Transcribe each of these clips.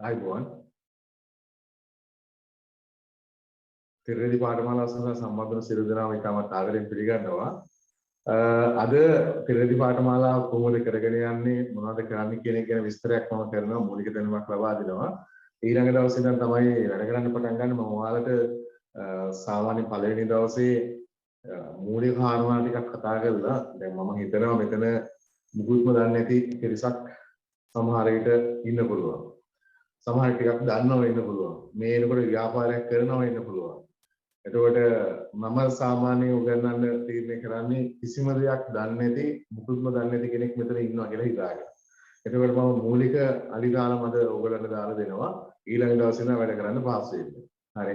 ආයිබෝන් තිරේදි පාඨමාලාව සඳහා සම්බන්ධ සියලු දෙනාම ඉතාමත් ආදරෙන් පිළිගන්නවා. අද තිරේදි පාඨමාලාව කොහොමද කරගෙන යන්නේ මොනවද කරන්නේ කියන එක ගැන විස්තරයක් මම කරනවා, මූලික දැනුමක් ලබා දෙනවා. ඊළඟ දවසේ ඉඳන් තමයි වැඩ කරන්න පටන් ගන්න. මම ඔයාලට සාමාන්‍ය පළවෙනි දවසේ මූලික කාරණා ටිකක් කතා කරලා දැන් මම හිතනවා මෙතන මුකුත්ම දන්නේ නැති පිරිසක් සමහර විට ඉන්න පුළුවන්. සමහර ටිකක් දන්නව වෙන්න පුළුවන්. මේ එනකොට ව්‍යාපාරයක් කරනව වෙන්න පුළුවන්. එතකොට මම සාමාන්‍යයෙන් උගන්වන්න තීරණය කරන්නේ කිසිම දෙයක් දන්නේ නැති මුකුත්ම දන්නේ නැති කෙනෙක් මෙතන ඉන්නවා කියලා හිතාගෙන. එතකොට මම මූලික අඩිතාලම අද ඔයගලන්ට දාලා දෙනවා. ඊළඟ දවසේ ඉඳන් වැඩ කරන්න පහසු වෙන්න. හරි.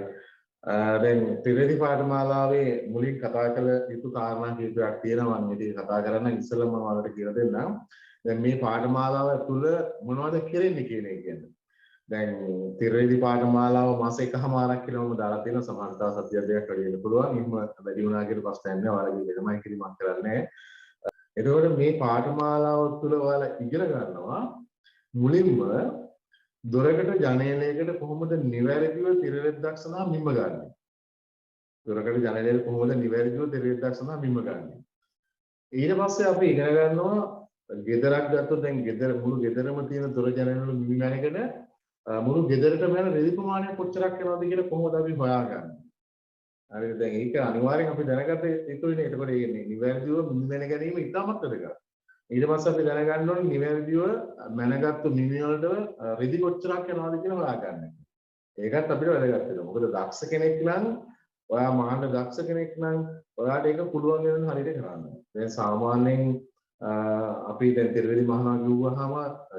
දැන් ත්‍රිවේදි පාඨමාලාවේ මුලින් කතා කළ යුතු කාරණා කිහිපයක් තියෙනවා. මම මේක කතා කරන්න ඉස්සෙල්ලා මම ඔයාලට කියලා දෙන්නම්. දැන් මේ පාඨමාලාව තුළ මොනවද කරන්නේ කියන එක ගැන. දැන් තිරේදි පාඨමාලාව මාස එකමාරක් කියලා මම දාලා තියෙනවා. සමහර තව සතිය දෙකක් වැඩි වෙන්න පුළුවන්. එහෙම වැඩි වුණා කියලා ප්‍රශ්නයක් නෑ. ඔයාලගේ වෙනමයි කිරීමක් කරන්නේ. එතකොට මේ පාඨමාලාව තුළ ඔයාලා ඉගෙන ගන්නවා මුලින්ම දොරකට ජනේලයකට කොහොමද නිවැරදිව තිරරෙද්දක් සඳහා මිම්ම ගන්න. දොරකට ජනේලයකට කොහොමද නිවැරදිව තිරරෙද්දක් සඳහා මිම්ම ගන්න. ඊට පස්සේ අපි ඉගෙන ගන්නවා ගෙදරක් ගත්තොත් දැන් ගෙදර මුළු ගෙදරම තියෙන දොර ජනේල වල මිම්ම ගන්නකද මුළු ගෙදරටම යන රෙදි ප්‍රමාණය කොච්චරක් යනවද කියලා කොහොමද අපි හොයාගන්නේ? හරිද? දැන් ඒක අනිවාර්යෙන් අපි දැනගත යුතුනේ. එතකොට මේ නිවැරදිව මිමෙන ගැනීම ඉතාමත් වැදගත්. ඊට පස්සේ අපි දැනගන්න ඕනේ නිවැරදිව මැනගත්තු මිමි වලට රෙදි කොච්චරක් යනවද කියලා හොයාගන්න. ඒකත් අපිට වැදගත් වෙනවා. මොකද දක්ෂ කෙනෙක් නම් ඔයා මහාන දක්ෂ කෙනෙක් නම් ඔයාට ඒක පුළුවන් වෙන හරියට කරන්න. දැන් සාමාන්‍යයෙන් අපි දැන් තිරරෙදි මහනවා කිව්වහම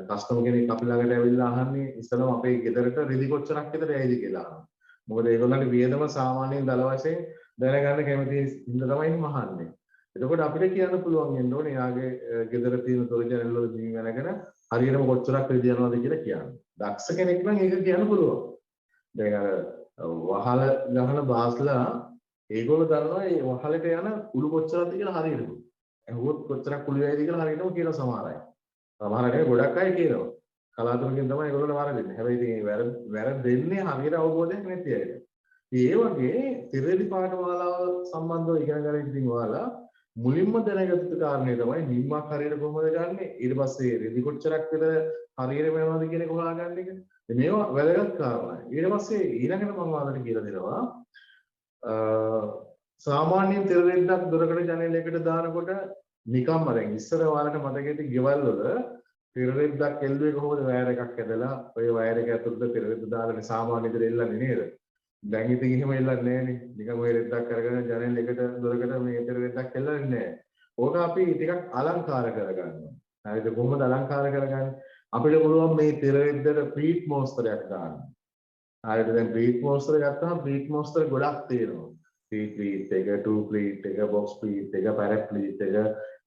කස්ටමර් කෙනෙක් අපි ළඟට ඇවිල්ලා අහන්නේ ඉස්සෙල්ලාම අපේ ගෙදරට රෙදි කොච්චරක් විතර ඇයිද කියලා අහනවා. මොකද ඒගොල්ලන්ට වියදම සාමාන්‍යයෙන් දල වශයෙන් දැනගන්න කැමති හින්දා තමයි මහන්නේ. එතකොට අපිට කියන්න පුළුවන් වෙන්න ඕනේ යාගේ ගෙදර තියෙන දොර ජනේල වල දිවි වෙනගෙන හරියටම කොච්චරක් රෙදි යනවද කියලා කියන්න. දක්ෂ කෙනෙක් නම් ඒක කියන්න පුළුවන්. දැන් අර වහල ගහන බාස්ලා ඒගොල්ලෝ දන්නවා මේ වහලට යන කුළු කොච්චරද කියලා හරියටම. ඇහුවොත් කොච්චරක් කුළු වේද කියලා හරියටම කියන සමහර අය. සමහර අය ගොඩක් අය කියනවා. කලාතුරකින් තමයි ඒගොල්ලෝ වරදින්නේ. හැබැයි ඉතින් වැරදෙන්නේ හරියට අවබෝධයක් නැති අයට. ඒ වගේ තිරේදි පාඨමාලාව සම්බන්ධව ඉගෙන ගන්න ඉතින් ඔයාලා මුලින්ම දැනගත යුතු කාරණේ තමයි නිම්මක් හරියට කොහොමද ගන්නෙ. ඊට පස්සේ රෙදි කොච්චරක් විතර හරියටම යනවද කියන එක හොයාගන්න එක. මේවා වැදගත් කාරණා. ඊට පස්සේ ඊළඟට මම ඔයාලට කියලා දෙනවා සාමාන්‍යයෙන් තිරරෙද්දක් දොරකඩ ජනේලයකට දානකොට නිකම්ම දැන් ඉස්සර ඔයාලට මතක ඇති ගෙවල් වල තිරරෙද්දක් එල්ලුවේ කොහොමද වයර් එකක් ඇදලා ඔය වයර් එක ඇතුළට තිරරෙද්ද දාලානේ සාමාන්‍ය විදිහට එල්ලන්නේ නේද? දැන් ඉතින් එහෙම එල්ලන්නේ නැහනේ. නිකන් ඔය රෙද්දක් අරගෙන ජනේලයකට දොරකට මේ තිරරෙද්දක් එල්ලන්නේ නැහැ. ඕක අපි ටිකක් අලංකාර කරගන්නවා. හරිද? කොහොමද අලංකාර කරගන්නේ? අපිට පුළුවන් මේ තිරරෙද්දට ප්‍රීට් මෝස්තරයක් දාන්න. හරිද? දැන් ප්‍රීට් මෝස්තර ගත්තාම ප්‍රීට් මෝස්තර ගොඩක් තියෙනවා. P-pleat එක, 2-pleat එක, box-pleat එක, parrot-pleat එක,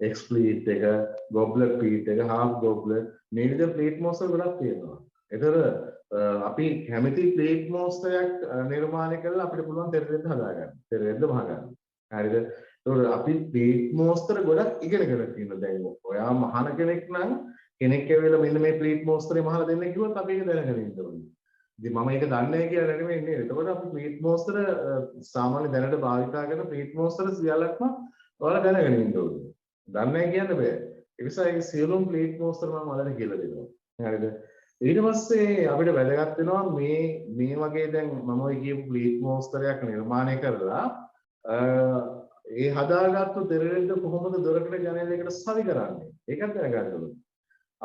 X-pleat එක, goblet-pleat එක, half-goblet මේ විදිහට ප්ලීට් මෝස්තර ගොඩක් තියෙනවා. ඒතර අපි කැමති ප්ලීට් මෝස්තරයක් නිර්මාණය කරලා අපිට පුළුවන් තිරරෙද්ද හදාගන්න. තිරරෙද්ද මහගන්න. හරිද? ඒතකොට අපි ප්ලීට් මෝස්තර ගොඩක් ඉගෙනගෙන තියෙනවා. දැන් ඔයා මහාන කෙනෙක් නම් කෙනෙක් ඇවිල්ලා මෙන්න මේ ප්ලීට් මෝස්තරේ මහලා දෙන්න කිව්වොත් අපි ඒක දැනගෙන ඉන්න ඕනේ. ඉතින් මම ඒක දන්නේ නැහැ කියලා නෙමෙයි නේද? එතකොට අපි ප්ලීට් මෝස්තර සාමාන්‍ය දැනට භාවිතා කරන ප්ලීට් මෝස්තර සියල්ලක්ම ඔයාලා දැනගෙන ඉන්න ඕනේ. දන්නේ නැහැ කියන්න බෑ. ඒ නිසා ඒ සියලුම ප්ලීට් මෝස්තර මම ඔයාලට කියලා දෙනවා. හරිද? ඊට පස්සේ අපිට වැදගත් වෙනවා මේ වගේ දැන් මම ඔය කියපු ප්ලීට් මෝස්තරයක් නිර්මාණය කරලා ඒ හදාගත්තු තිරරෙද්ද කොහොමද දොරකට ජනේලයකට සවි කරන්නේ? ඒකත් දැනගන්න ඕනේ.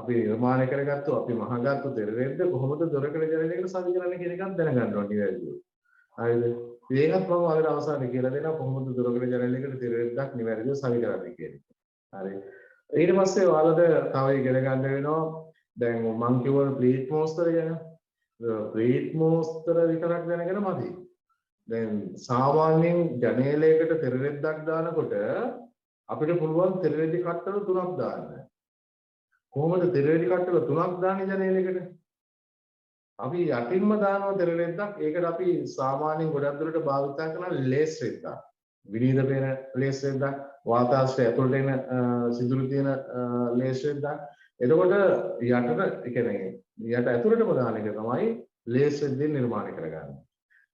අපි නිර්මාණය කරගත්තු අපි මහගත්තු තිරරෙද්ද කොහොමද දොරකට ජනේලයකට සවි කරන්නේ කියන එකත් දැනගන්න ඕනේ නිවැරදිව. හරිද? ඒකත් මම ඔයාලට අවසානයේ කියලා දෙනවා කොහොමද දොරකට ජනේලයකට තිරරෙද්දක් නිවැරදිව සවි කරන්නේ කියන එක. හරි. ඊට පස්සේ ඔයාලට තව ඉගෙන ගන්න වෙනවා දැන් මං කියවන ප්ලීට් මෝස්තර ගැන. ප්ලීට් මෝස්තර විතරක් දැනගෙන මදි. දැන් සාමාන්‍යයෙන් ජනේලයකට තිරරෙද්දක් දානකොට අපිට පුළුවන් තිරරෙදි කට්ටල 3ක් දාන්න. කොහොමද තිරරෙදි කට්ටල 3ක් දාන්නේ ජනේලයකට? අපි යටින්ම දානවා තිරරෙද්දක්. ඒකට අපි සාමාන්‍යයෙන් ගොඩක් දුරට භාවිතා කරන ලේස් රෙද්දක්. විනීත පේන ලේස් රෙද්දක්, වාතාශ්‍රය ඇතුළට එන සිදුරු තියෙන ලේස් රෙද්දක්. එතකොට යටට ඒ කියන්නේ යට ඇතුළටම දාන එක තමයි ලේස් රෙද්දෙන් නිර්මාණය කරගන්නේ.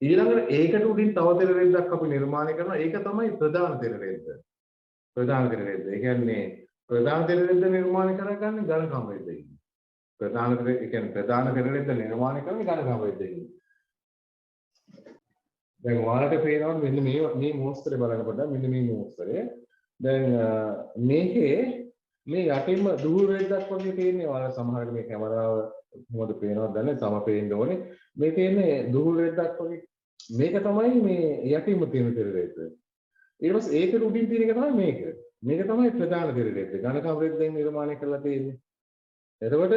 ඊළඟට ඒකට උඩින් තව තෙර රෙද්දක් අපි නිර්මාණය කරනවා. ඒක තමයි ප්‍රධාන තෙර රෙද්ද. ප්‍රධාන තෙර රෙද්ද. ඒ කියන්නේ ප්‍රධාන තෙර රෙද්ද නිර්මාණය කරගන්නේ ඝනකම් රෙද්දකින්. ප්‍රධාන තෙර ඒ කියන්නේ ප්‍රධාන තෙර රෙද්ද නිර්මාණය කරන්නේ ඝනකම් රෙද්දකින්. දැන් ඔයාලට පේනවා මෙන්න මේ මෝස්තරේ බලනකොට මෙන්න මේ මෝස්තරේ දැන් මේකේ මේ යටින්ම දුහුල් රෙද්දක් වගේ තියෙන්නේ. ඔයාලා සමහරවිට මේ කැමරාව මොකද පේනවද දන්නේ තම පේන්න ඕනේ. මේ තියෙන්නේ දුහුල් රෙද්දක් වගේ. මේක තමයි මේ යටින්ම තියෙන තෙර රෙද්ද. ඊට පස්සේ ඒක උඩින් තියෙන එක තමයි මේක. මේක තමයි ප්‍රධාන තෙර රෙද්ද. ඝනකම් රෙද්දෙන් නිර්මාණය කරලා තියෙන්නේ. එතකොට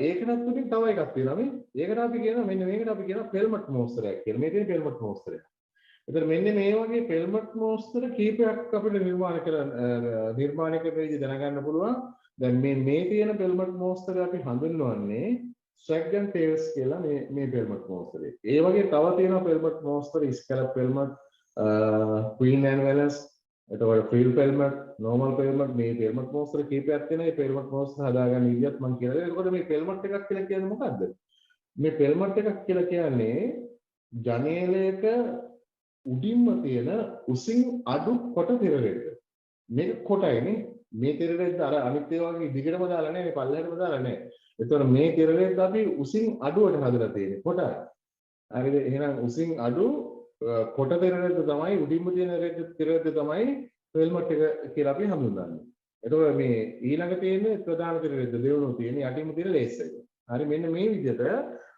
ඒකටත් උඩින් තව එකක් තියෙනවා මේ. ඒකට අපි කියනවා මෙන්න මේකට අපි කියනවා පෙල්මට් මෝස්තරයක් කියලා. මේ තියෙන පෙල්මට් මෝස්තරය. එතකොට මෙන්න මේ වගේ පෙල්මට් මෝස්තර කීපයක් අපිට නිර්මාණය කරන විදිහ දැනගන්න පුළුවන්. දැන් මේ තියෙන පෙල්මට් මෝස්තර අපි හඳුන්වන්නේ ස්ට්‍රැග්ගන් ටේල්ස් කියලා මේ පෙල්මට් මෝස්තරේ. ඒ වගේ තව තියෙනවා පෙල්මට් මෝස්තර ස්කැලප් පෙල්මට්, ක්වීන් ඇන් වෙලස්, එතකොට ෆ්‍රීල් පෙල්මට්, නෝමල් පෙල්මට් මේ පෙල්මට් මෝස්තර කීපයක් තියෙනවා. මේ පෙල්මට් මෝස්තර හදාගන්න විදිහත් මම කියලා දෙනවා. එතකොට මේ පෙල්මට් එකක් කියලා කියන්නේ මොකද්ද? මේ පෙල්මට් එකක් කියලා කියන්නේ ජනේලයක උඩින්ම තියෙන උසින් අඩු කොට තෙර රෙද්ද. මේක කොටයිනේ. මේ තෙර රෙද්ද අර අනිත් ඒවා වගේ දිගටම දාලා නැහැ, මේ පල්ලෙහාටම දාලා නැහැ. එතකොට මේ තෙර රෙද්ද අපි උසින් අඩුවට හදලා තියෙන්නේ කොටයි. හරිද? එහෙනම් උසින් අඩු කොට තෙර රෙද්ද තමයි උඩින්ම තියෙන තෙර රෙද්ද තමයි පෙල්මට් එක කියලා අපි හඳුන්වන්නේ. එතකොට මේ ඊළඟ තියෙන්නේ ප්‍රධාන තෙර රෙද්ද දෙවනුව තියෙන යටින්ම තියෙන ලේස් එක. හරි මෙන්න මේ විදිහට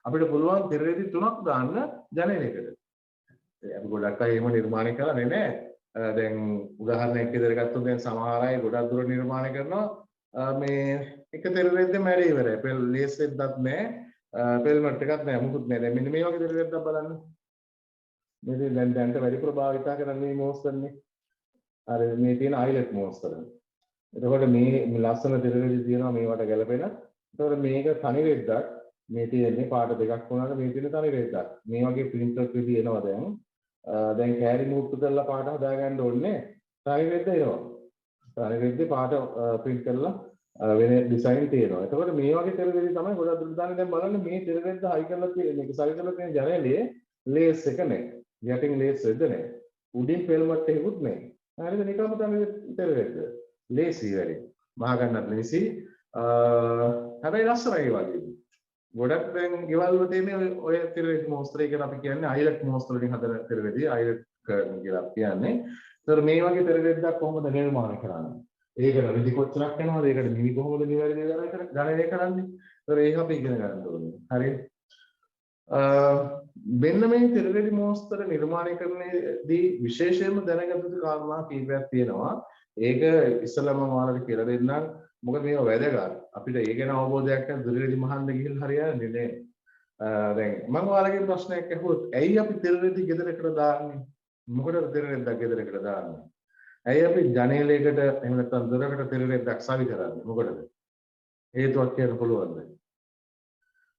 අපිට පුළුවන් තෙර රෙදි තුනක් දාන්න ජනේලයකට. අපි ගොඩක් අය එහෙම නිර්මාණය කරන්නේ නැහැ. දැන් උදාහරණයක් විදිහට ගත්තොත් දැන් සමහර අය ගොඩක් දුර නිර්මාණය කරනවා මේ එක තෙර රෙද්ද මැරේ ඉවරයි. පෙල් ලේස් රෙද්දක් නැහැ. පෙල්මට් එකක් නැහැ. මුකුත් නැහැ. දැන් මෙන්න මේ වගේ තෙර රෙද්දක් බලන්න. මේ දැන්ට වැඩිපුර භාවිතා කරන්නේ මේ මෝස්තරනේ. අර මේ තියෙන අයිලට් මෝස්තර. එතකොට මේ ලස්සන තෙර රෙදි තියෙනවා මේවට ගැලපෙන. එතකොට මේක තනි රෙද්දක්. මේ තියෙන්නේ පාට දෙකක් වුණාට මේ තියෙන තනි රෙද්දක්. මේ වගේ ප්‍රින්ට් එකක් විදි එනවා දැන්. දැන් කෑලි මූට්ටු කරලා පාට හදාගන්න ඕනේ. තනි රෙද්ද එනවා. තනි රෙද්දේ පාට ප්‍රින්ට් කරලා වෙන ඩිසයින් තියෙනවා. එතකොට මේ වගේ තෙර රෙදි තමයි ගොඩක් දුරට දාන්නේ. දැන් බලන්න මේ තෙර රෙද්ද හයි කරලා තියෙන මේක සරි කරලා තියෙන ජනේලයේ ලේස් එක නැහැ. යටින් ලේස් රෙද්ද නැහැ. උඩින් පෙල්මට් එකකුත් නැහැ. හරිද? නිකම්ම තමයි තෙර රෙද්ද. ලේසි වැඩි. මහා ගන්නත් ලේසි. හැබැයි ලස්සනයි වගේ. ගොඩක් දැන් ගෙවල් වල තියෙන ඔය තෙර රෙදි මෝස්තරය කියලා අපි කියන්නේ අයිලට් මෝස්තර වලින් හදන තෙර රෙදි අයිලට් කර්න් කියලා කියන්නේ. ඒතර මේ වගේ තෙර රෙද්දක් කොහොමද නිර්මාණය කරන්නේ? ඒකට රෙදි කොච්චරක් යනවද? ඒකට නිවි කොහොමද නිවැරදිව ගණනය කරන්නේ? ඒතර ඒක අපි ඉගෙන ගන්න ඕනේ. හරිද? මෙන්න මේ තෙර රෙදි මෝස්තර නිර්මාණය කරන්නේදී විශේෂයෙන්ම දැනගත යුතු කාරණා කීපයක් තියෙනවා. ඒක ඉස්සෙල්ලාම මම ඔයාලට කියලා දෙන්නම්. මොකද මේක වැදගත්. අපිට ඒ ගැන අවබෝධයක් නැත්නම් තෙර රෙදි මහන්න ගිහින් හරියන්නේ නැහැ. දැන් මම ඔයාලගෙන් ප්‍රශ්නයක් අහුවොත් ඇයි අපි තෙර රෙදි ගෙදරකට දාන්නේ? මොකටද තෙර රෙද්දක් ගෙදරකට දාන්නේ? ඇයි අපි ජනේලයකට එහෙම නැත්නම් දොරකට තෙර රෙද්දක් සවි කරන්නේ? මොකටද? හේතුවක් කියන්න පුළුවන්ද?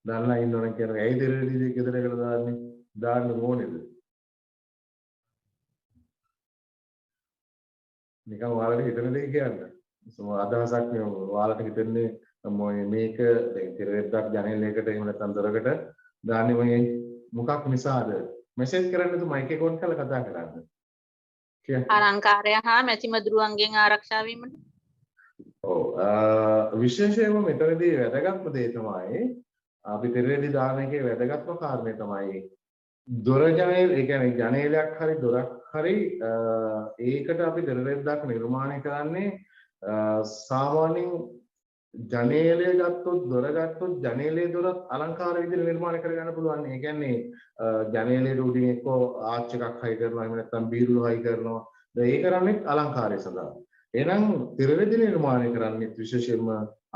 දන්නා ඉන්නවනම් කියනවා ඇයි තෙර රෙදි ගෙදරකට දාන්නේ? දාන්න ඕනේද? නිකන් ඔයාලට හිතන දේ කියන්න. අදහසක් මේ ඔයාලට හිතන්නේ මේක දැන් තෙර රෙද්දක් ජනේලයකට එහෙම නැත්නම් දොරකට දාන්නේ මේ මොකක් නිසාද? මෙසේජ් කරන්නද මයික් එක ඔන් කරලා කතා කරන්න. අලංකාරය හා මැසි මදුරුවන්ගෙන් ආරක්ෂා වීමට. ඔව් විශේෂයෙන්ම මෙතනදී වැදගත්ම දේ තමයි අපි තෙර රෙදි දාන එකේ වැදගත්ම කාරණේ තමයි දොර ජනේල ඒ කියන්නේ ජනේලයක් හරි දොරක් හරි ඒකට අපි තෙර රෙද්දක් නිර්මාණය කරන්නේ සාමාන්‍යයෙන් ජනේලය ගත්තොත් දොර ගත්තොත් ජනේලයේ දොරත් අලංකාර විදිහට නිර්මාණය කරගන්න පුළුවන්. ඒ කියන්නේ ජනේලයේ උඩින් එක්කෝ ආච් එකක් හයි කරනවා එහෙම නැත්නම් බීරුළු හයි කරනවා. ඒ කරන්නේ අලංකාරය සඳහා. එහෙනම් තෙර රෙදි නිර්මාණය කරන්නේ විශේෂයෙන්ම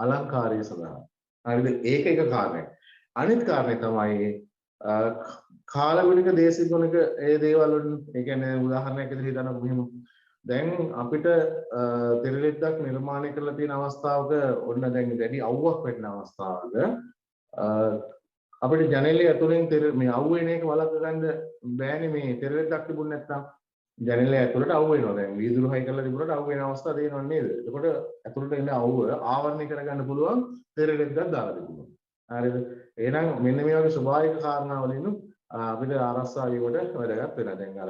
අලංකාරය සඳහා. හරිද? ඒක එක කාරණයක්. අනිත් කාරණේ තමයි කාලගුණික දේශගුණික ඒ දේවල් වලින් ඒ කියන්නේ උදාහරණයක් විදිහට හිතන්න මෙහෙම දැන් අපිට තෙර රෙද්දක් නිර්මාණය කරලා තියෙන අවස්ථාවක ඔන්න දැන් වැඩි අවුවක් වෙන අවස්ථාවක අපිට ජනේලය ඇතුලෙන් මේ අවුව එන එක වළක්ව ගන්න බෑනේ මේ තෙර රෙද්දක් තිබුණ නැත්නම් ජනේලය ඇතුළට අවු වෙනවා. දැන් වීදුරු හයි කරලා තිබුණාට අවු වෙන අවස්ථා තියෙනව නේද? එතකොට ඇතුළට එන අවුව ආවරණය කරගන්න පුළුවන් තෙරෙද්දක් දාලා තිබුණා. හරිද? එහෙනම් මෙන්න මේ වගේ ස්වභාවික කාරණා වලින් අපිට ආරක්ෂා වීමට වැදගත් වෙනවා. දැන් අර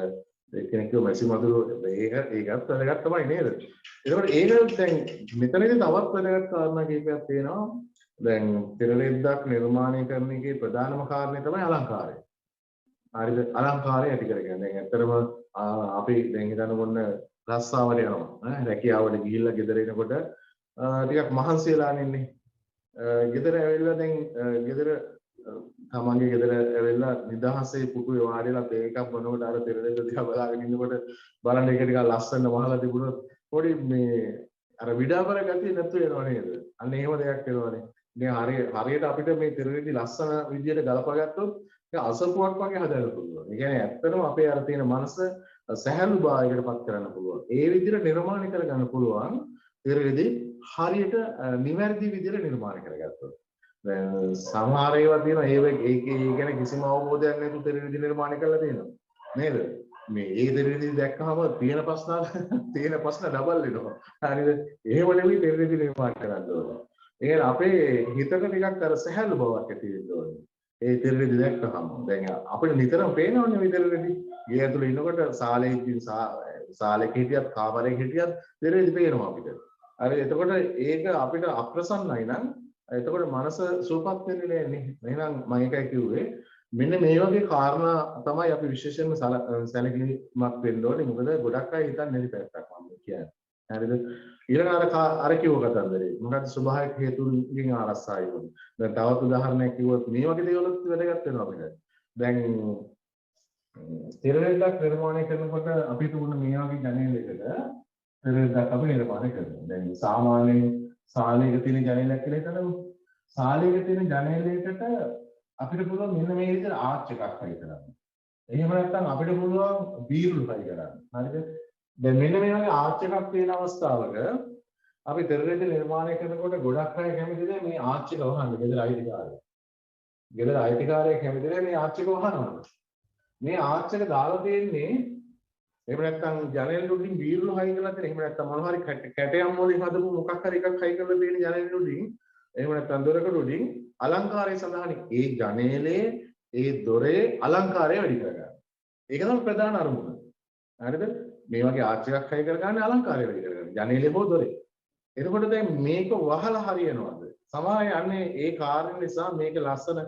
කෙනෙක් කිව්ව මැසි මදුරු ඒකත් වැදගත් තමයි නේද? ඒකට ඒක දැන් මෙතනදී තවත් වැදගත් කාරණා කීපයක් තියෙනවා. දැන් තෙරෙද්දක් නිර්මාණය කරන එකේ ප්‍රධානම කාරණේ තමයි අලංකාරය. හරිද? අලංකාරය ඇති කරගන්න. දැන් ඇත්තටම අපි දැන් හිතන්න මොන්න රස්සාවට යනවා. රැකියාවට ගිහිල්ලා ගෙදර එනකොට ටිකක් මහන්සි වෙලා ඉන්නේ. ගෙදර ඇවිල්ලා දැන් ගෙදර තමන්ගේ ගෙදර ඇවිල්ලා නිදහසේ පුටුවේ වාඩිලා තේ එකක් බොනකොට අර තෙරෙද්ද දිහා බලාගෙන ඉන්නකොට බලන්න ඒක ටිකක් ලස්සන වහලා තිබුණොත් පොඩි මේ අර විඩාපර ගතිය නැතු වෙනව නේද? අන්න එහෙම දෙයක් වෙනවනේ. ඉතින් හරියට අපිට මේ තෙරෙද්දි ලස්සන විදියට ගලපගත්තොත් ඒක අසපුවක් වගේ හදන්න පුළුවන්. ඒ කියන්නේ ඇත්තටම අපේ අර තියෙන මනස සැහැල්ලු භාවයකට පත් කරන්න පුළුවන්. ඒ විදිහට නිර්මාණය කරගන්න පුළුවන් තෙරෙද්දි හරියට නිවැරදි විදිහට නිර්මාණය කරගත්තොත්. දැන් සමහර ඒවා තියෙනවා ඒකේ ගැන කිසිම අවබෝධයක් නැතුව තෙරෙද්දි නිර්මාණය කරලා තියෙනවා. නේද? මේ ඒ තෙරෙද්දි දැක්කම තියෙන ප්‍රශ්න ඩබල් වෙනවා. හරිද? එහෙම නෙවෙයි තෙරෙද්දි නිර්මාණය කරන්න ඕනේ. ඒ කියන්නේ අපේ හිතට ටිකක් අර සැහැල්ලු බවක් ඇති වෙන්න ඕනේ. ඒ තෙරෙද්දි දැක්කම දැන් අපිට නිතරම පේනවනේ මේ තෙරෙද්දි. ගේ ඇතුළේ ඉන්නකොට සාලේක හිටියත් කාමරයක හිටියත් තෙරෙද්දි පේනවා අපිට. හරි එතකොට ඒක අපිට අප්‍රසන්නයි නම් එතකොට මනස සූපත් වෙන්නේ නැහැ. එහෙනම් මම ඒකයි කිව්වේ මෙන්න මේ වගේ කාරණා තමයි අපි විශේෂයෙන්ම සැලකිලිමත් වෙන්න ඕනේ. මොකද ගොඩක් අය හිතන්නේ නැති පැත්තක් මම කියන්නේ. හරිද? ඊළඟ අර කිව්ව කතන්දරේ මොකක්ද ස්වභාවික හේතුන්ගෙන් ආරක්ෂා වෙන්නේ. දැන් තවත් උදාහරණයක් කිව්වොත් මේ වගේ දේවලුත් වැදගත් වෙනවා අපිට. දැන් තෙරෙද්දක් නිර්මාණය කරනකොට අපිට උන මේ වගේ ජනේලයකට තෙරෙද්දක් අපි නිර්මාණය කරනවා. දැන් සාමාන්‍යයෙන් සාලයක තියෙන ජනේලයක් කියලා හිතනකො. සාලයක තියෙන ජනේලයකට අපිට පුළුවන් මෙන්න මේ විදිහට ආච් එකක් හයි කරන්න. එහෙම නැත්නම් අපිට පුළුවන් බීරුල් හයි කරන්න. හරිද? දැන් මෙන්න මේ වගේ ආච් එකක් තියෙන අවස්ථාවක අපි තෙරෙද්ද නිර්මාණය කරනකොට ගොඩක් අය කැමති නැහැ මේ ආච් එක වහන්න. ගෙදර අයිතිකාරයෙක්. ගෙදර අයිතිකාරයෙක් කැමති නැහැ මේ ආච් එක වහනවා. මේ ආච් එක දාලා තියෙන්නේ එහෙම නැත්නම් ජනේල උඩින් බීරුල් හයි කරලා තියෙන. එහෙම නැත්නම් මොනවා හරි කැටයම් වලින් හදපු මොකක් හරි එකක් හයි කරලා තියෙන ජනේල උඩින්. එහෙම නැත්නම් දොරකඩ උඩින් අලංකාරය සඳහානේ ඒ ජනේලේ ඒ දොරේ අලංකාරය වැඩි කරගන්න. ඒක තමයි ප්‍රධාන අරමුණ. හරිද? මේ වගේ ආච් එකක් හයි කරගන්න අලංකාරය වැඩි කරගන්න. ජනේලේ හෝ දොරේ. එතකොට දැන් මේක වහලා හරියනවද? සමහර අන්නේ ඒ කාරණේ නිසා මේක ලස්සන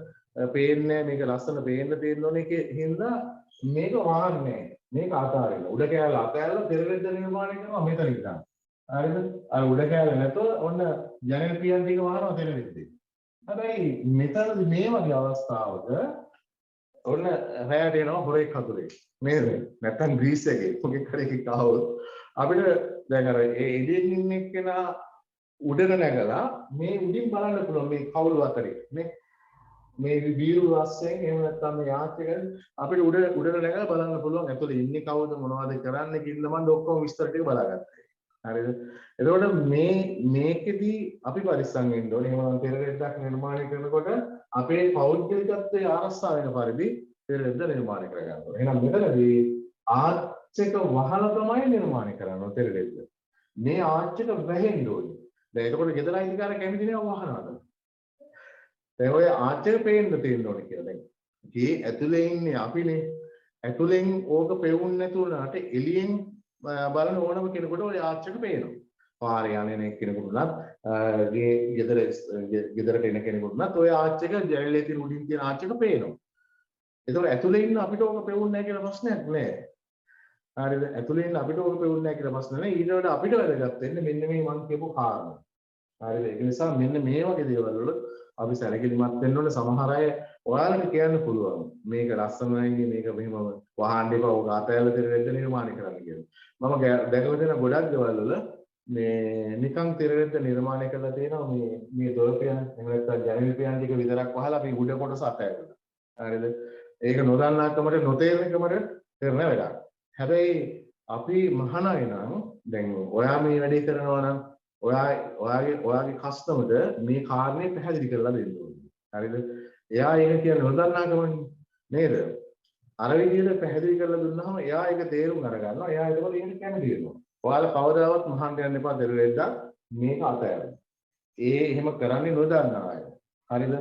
පේන්නේ මේක ලස්සන පේන්න තියෙන ඕනේ හින්දා මේක වහන්නේ මේක අතාරින්න. උඩ කෑල්ල අතෑරලා තෙරෙද්ද නිර්මාණය කරනවා මෙතන ඉඳන්. හරිද? අර උඩ කෑල්ල නැතොත් ඔන්න ජනේල පියන් ටික වහනවා තෙරෙද්දේ. හැබැයි මෙතනදී මේ වගේ අවස්ථාවක ඔන්න රැයට එනවා හොරෙක් හතුරෙක්. නේද? නැත්තම් ග්‍රීස් එකේ මොකෙක් හරි එකක් ආවොත් අපිට දැන් අර ඒ එළියෙන් ඉන්න එක්කෙනා උඩට නැගලා මේ උඩින් බලන්න පුළුවන් මේ කවුළු අතරේ නේ. මේ බීරු රස්සයෙන් එහෙම නැත්නම් මේ ආච් එක අපිට උඩට නැගලා බලන්න පුළුවන් ඇතුලේ ඉන්නේ කවුද මොනවද කරන්නේ කියලා මම ඔක්කොම විස්තර ටික බලාගත්තා. හරිද? එතකොට මේකෙදි අපි පරිස්සම් වෙන්න ඕනේ. එහෙම තෙරෙද්දක් නිර්මාණය කරනකොට අපේ පෞද්ගලිකත්වයේ ආරක්ෂා වෙන පරිදි තෙරෙද්ද නිර්මාණය කරගන්න ඕනේ. එහෙනම් මෙතනදී ආච් එක වහලා තමයි නිර්මාණය කරන්න ඕනේ තෙරෙද්ද. මේ ආච් එක වැහෙන්න ඕනේ. දැන් එතකොට ගෙදර අයිතිකාරය කැමති නෑ වහනවාද? දැන් ඔය ආච් එක පේන්න තියෙන්න ඕනේ කියලා. දැන් ගේ ඇතුලේ ඉන්නේ අපිනේ. ඇතුලෙන් ඕක පෙවුන්නේ නැතුණාට එළියෙන් බලන ඕනම කෙනෙකුට ඔය ආච් එක පේනවා. පාරේ යන්නේ කෙනෙකුට උනත් ගෙදරට එන කෙනෙකුට උනත් ඔය ආච් එක ජනේලේ තියෙන උඩින් තියෙන ආච් එක පේනවා. ඒතකොට ඇතුලේ ඉන්න අපිට ඕක පෙවුන්නේ නැහැ කියලා ප්‍රශ්නයක් නෑ. හරිද? ඇතුලේ ඉන්න අපිට ඕක පෙවුන්නේ නැහැ කියලා ප්‍රශ්න නෑ. ඊට වඩා අපිට වැදගත් වෙන්නේ මෙන්න මේ මම කියපු කාරණා. හරිද? ඒක නිසා මෙන්න මේ වගේ දේවල් වල අපි සැලකිලිමත් වෙන්න ඕනේ. සමහර අය ඔයාලට කියන්න පුළුවන් මේක ලස්සනයි මේක මෙහෙම වහන්න එපා ඔක අතෑරලා තෙරෙද්ද නිර්මාණය කරන්න කියලා. මම දැකලා තියෙන ගොඩක් දේවල් වල මේ නිකන් තෙරෙද්ද නිර්මාණය කරලා තියෙනවා මේ දොරපියන් එහෙම නැත්නම් ජනේල පියන් ටික විතරක් වහලා අපි උඩ කොටස අතෑරලා. හරිද? ඒක නොදන්නාකමට නොතේරෙනකමට කරන වැඩක්. හැබැයි අපි මහානයි නම් දැන් ඔයා මේ වැඩේ කරනවා නම් ඔයාගේ කස්ටමර්ට මේ කාරණේ පැහැදිලි කරලා දෙන්න ඕනේ. හරිද? එයා ඒක කියන්නේ නොදන්නාකමනේ නේද? අර විදිහට පැහැදිලි කරලා දුන්නාම එයා ඒක තේරුම් අරගන්නවා. එයා ඒකවල ඒකට කැමති වෙනවා. ඔයාලා කවදාවත් මහාන් යන්න එපා දෙරෙද්දා මේක අතහැරලා. එහෙම කරන්නේ නොදන්න අය. හරිද?